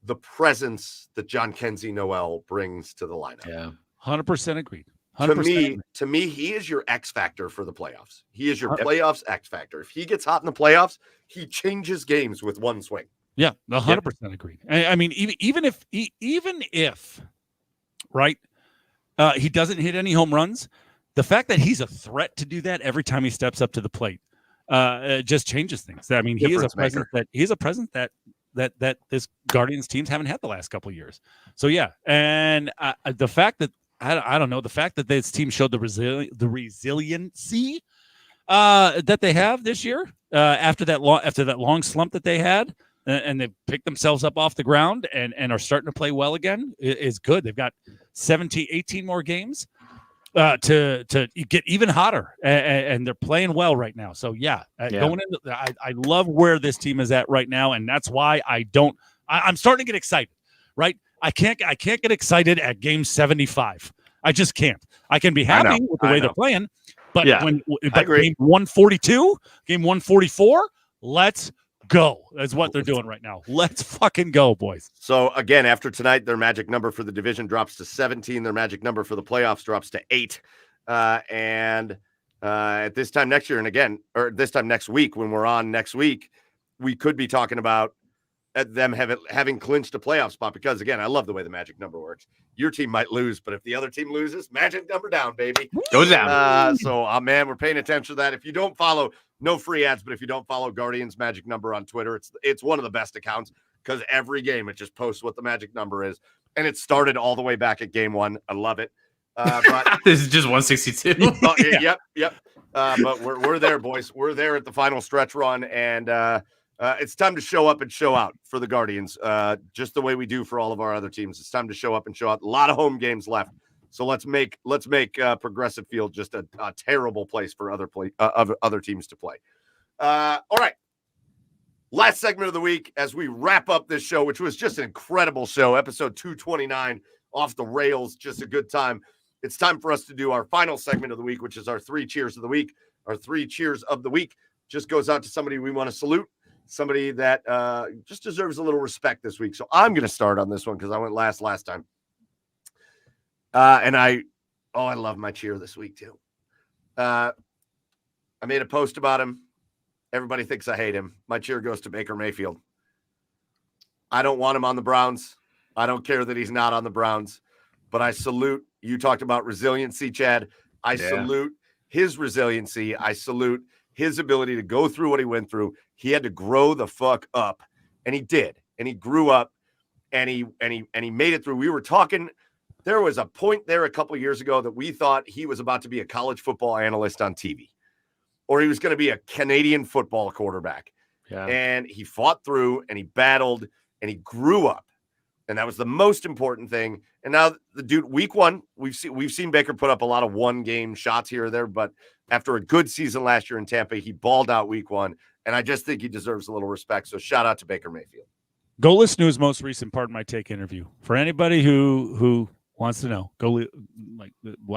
the presence that John Kenzie Noel brings to the lineup. Yeah. 100% agreed. 100%. he is your X factor for the playoffs. He is your playoffs X factor. If he gets hot in the playoffs, he changes games with one swing. Yeah, 100% agreed. I mean, even if right, he doesn't hit any home runs, the fact that he's a threat to do that every time he steps up to the plate just changes things. I mean, he is a presence that this Guardians teams haven't had the last couple of years. So yeah, and the fact that I don't know, the fact that this team showed the resiliency that they have this year after that long slump that they had, and they've picked themselves up off the ground and are starting to play well again is good. They've got 18 more games to get even hotter, and they're playing well right now. So going into, I love where this team is at right now, and that's why I'm starting to get excited. Right, I can't get excited at game 75. I just can't. I can be happy with the way they're playing, but game 142, game 144, let's go. That's what they're doing right now. Let's fucking go, boys. So again, after tonight, their magic number for the division drops to 17. Their magic number for the playoffs drops to 8. And at this time next year, this time next week, when we're on next week, we could be talking about them having clinched a playoff spot, because again, I love the way the magic number works. Your team might lose, but if the other team loses, magic number down, baby. Goes down. Man, we're paying attention to that. If you don't follow, no free ads, but if you don't follow Guardians Magic Number on Twitter, it's one of the best accounts, because every game it just posts what the magic number is, and it started all the way back at game 1. I love it. But this is just 162. Yep. But we're there, boys. We're there at the final stretch run, and it's time to show up and show out for the Guardians, just the way we do for all of our other teams. It's time to show up and show out. A lot of home games left, so let's make Progressive Field just a terrible place for other teams to play. All right, last segment of the week as we wrap up this show, which was just an incredible show, episode 229, off the rails, just a good time. It's time for us to do our final segment of the week, which is our 3 cheers of the week. Our 3 cheers of the week just goes out to somebody we want to salute. Somebody that just deserves a little respect this week. So I'm going to start on this one because I went last time. And I love my cheer this week too. I made a post about him. Everybody thinks I hate him. My cheer goes to Baker Mayfield. I don't want him on the Browns. I don't care that he's not on the Browns, but I salute, you talked about resiliency, Chad. I salute his resiliency. I salute his ability to go through what he went through. He had to grow the fuck up, and he did. And he grew up, and he made it through. We were talking, there was a point there a couple of years ago that we thought he was about to be a college football analyst on TV, or he was going to be a Canadian football quarterback. Yeah. And he fought through, and he battled, and he grew up. And that was the most important thing. And now the dude, week 1, we've seen Baker put up a lot of 1-game shots here or there, but after a good season last year in Tampa, he balled out week 1. And I just think he deserves a little respect. So shout out to Baker Mayfield. Go listen to his most recent Pardon My Take interview. For anybody who wants to know,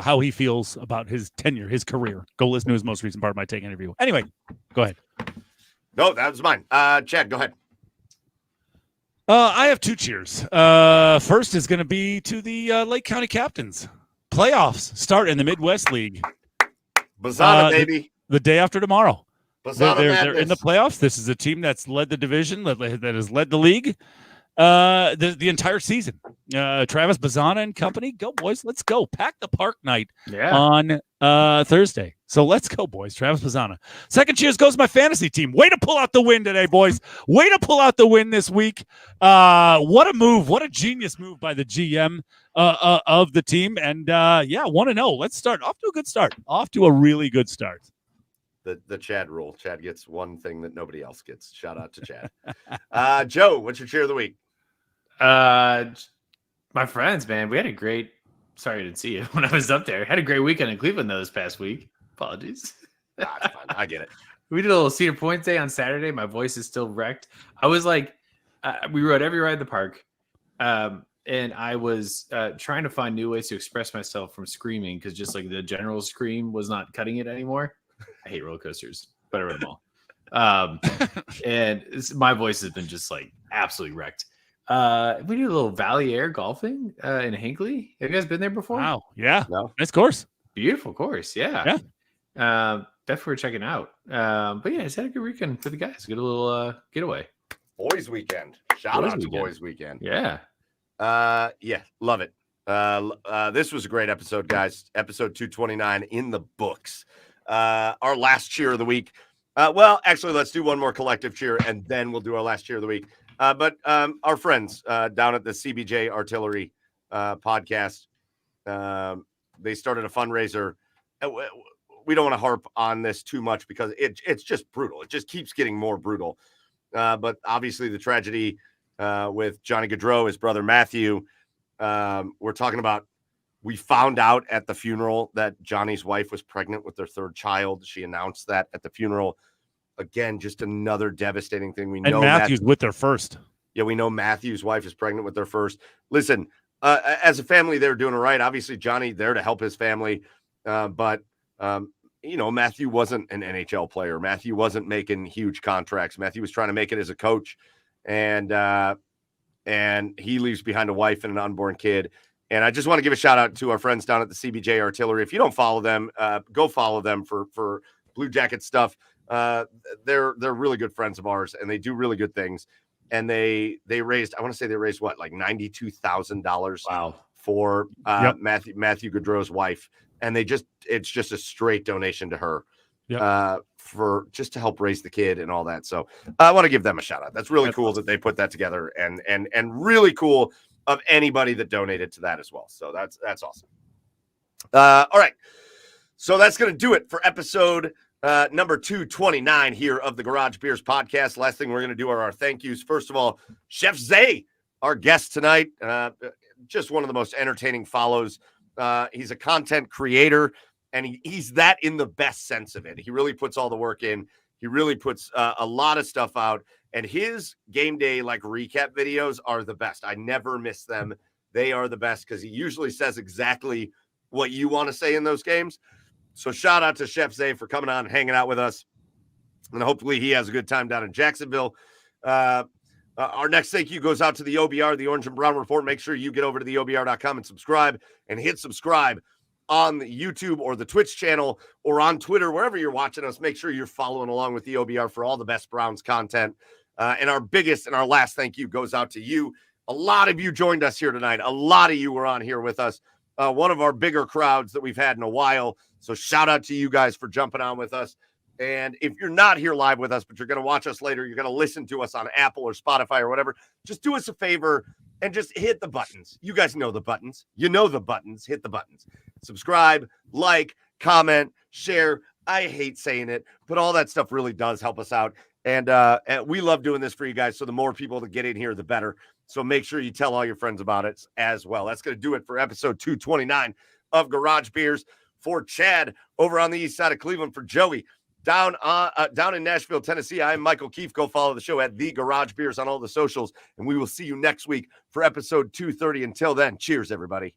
how he feels about his tenure, his career, go listen to his most recent Pardon My Take interview. Anyway, go ahead. No, that was mine. Chad, go ahead. I have 2 cheers. First is going to be to the Lake County Captains. Playoffs start in the Midwest League. Bazana, baby. The day after tomorrow. They're in the playoffs. This is a team that's led the division, that has led the league the entire season. Travis Bazana and company, go boys, let's go. Pack the park night on Thursday. So let's go, boys. Travis Bazana. Second cheers goes to my fantasy team. Way to pull out the win today, boys. Way to pull out the win this week. What a move. What a genius move by the GM of the team. And 1-0. Let's start off to a good start. Off to a really good start. The Chad rule. Chad gets one thing that nobody else gets. Shout out to Chad. Joe, what's your cheer of the week? My friends, man, we had a great. Sorry I didn't see you when I was up there. Had a great weekend in Cleveland though this past week. Apologies. It's fine. I get it. We did a little Cedar Point Day on Saturday. My voice is still wrecked. I was like, we rode every ride in the park, and I was trying to find new ways to express myself from screaming because just like the general scream was not cutting it anymore. I hate roller coasters, but I rode them all. And my voice has been just like absolutely wrecked. We do a little Valley Air golfing in Hinckley. Have you guys been there before? Wow. Yeah. No. Nice course. Beautiful course. Yeah. Definitely worth checking out. But yeah, just had a good weekend for the guys. Get a little getaway. Boys weekend. Shout Boys out to weekend. Boys Weekend. Yeah. Yeah, love it. This was a great episode, guys. Episode 229 in the books. Our last cheer of the week. Well, actually, let's do one more collective cheer, and then we'll do our last cheer of the week. But our friends down at the CBJ Artillery podcast, they started a fundraiser. We don't want to harp on this too much because it's just brutal. It just keeps getting more brutal. But obviously, the tragedy with Johnny Gaudreau, his brother Matthew, we're talking about. We found out at the funeral that Johnny's wife was pregnant with their third child. She announced that at the funeral. Again, just another devastating thing. We know Matthew's with their first. Yeah, we know Matthew's wife is pregnant with their first. Listen, as a family, they're doing it right. Obviously, Johnny there to help his family. But Matthew wasn't an NHL player. Matthew wasn't making huge contracts. Matthew was trying to make it as a coach. And he leaves behind a wife and an unborn kid. And I just want to give a shout out to our friends down at the CBJ Artillery. If you don't follow them, go follow them for Blue Jacket stuff. They're really good friends of ours, and they do really good things. And they raised, I want to say they raised what, like $92,000 Wow. for Matthew Gaudreau's wife. And it's just a straight donation to her for just to help raise the kid and all that. So I want to give them a shout out. That's really cool that they put that together, and really cool of anybody that donated to that as well. So that's awesome. All right. So that's going to do it for episode number 229 here of the Garage Beers podcast. Last thing we're going to do are our thank yous. First of all, Chef Zae, our guest tonight, just one of the most entertaining follows. He's a content creator, and he's that in the best sense of it. He really puts all the work in. He really puts a lot of stuff out, and his game day recap videos are the best. I never miss them. They are the best because he usually says exactly what you want to say in those games. So shout out to Chef Zae for coming on and hanging out with us, and hopefully he has a good time down in Jacksonville. Our next thank you goes out to the OBR, the Orange and Brown Report. Make sure you get over to the OBR.com and subscribe, and hit subscribe on the YouTube or the Twitch channel or on Twitter, wherever you're watching us. Make sure you're following along with the OBR for all the best Browns content. And our biggest and our last thank you goes out to you. A lot of you joined us here tonight. A lot of you were on here with us. One of our bigger crowds that we've had in a while. So shout out to you guys for jumping on with us. And if you're not here live with us, but you're going to watch us later, you're going to listen to us on Apple or Spotify or whatever, just do us a favor and just hit the buttons. You guys know the buttons. You know the buttons. Hit the buttons. Subscribe, like, comment, share. I hate saying it, but all that stuff really does help us out. And we love doing this for you guys. So the more people that get in here, the better. So make sure you tell all your friends about it as well. That's going to do it for episode 229 of Garage Beers. For Chad over on the east side of Cleveland, for Joey down in Nashville, Tennessee, I'm Michael Keefe. Go follow the show at The Garage Beers on all the socials, and we will see you next week for episode 230. Until then, cheers, everybody.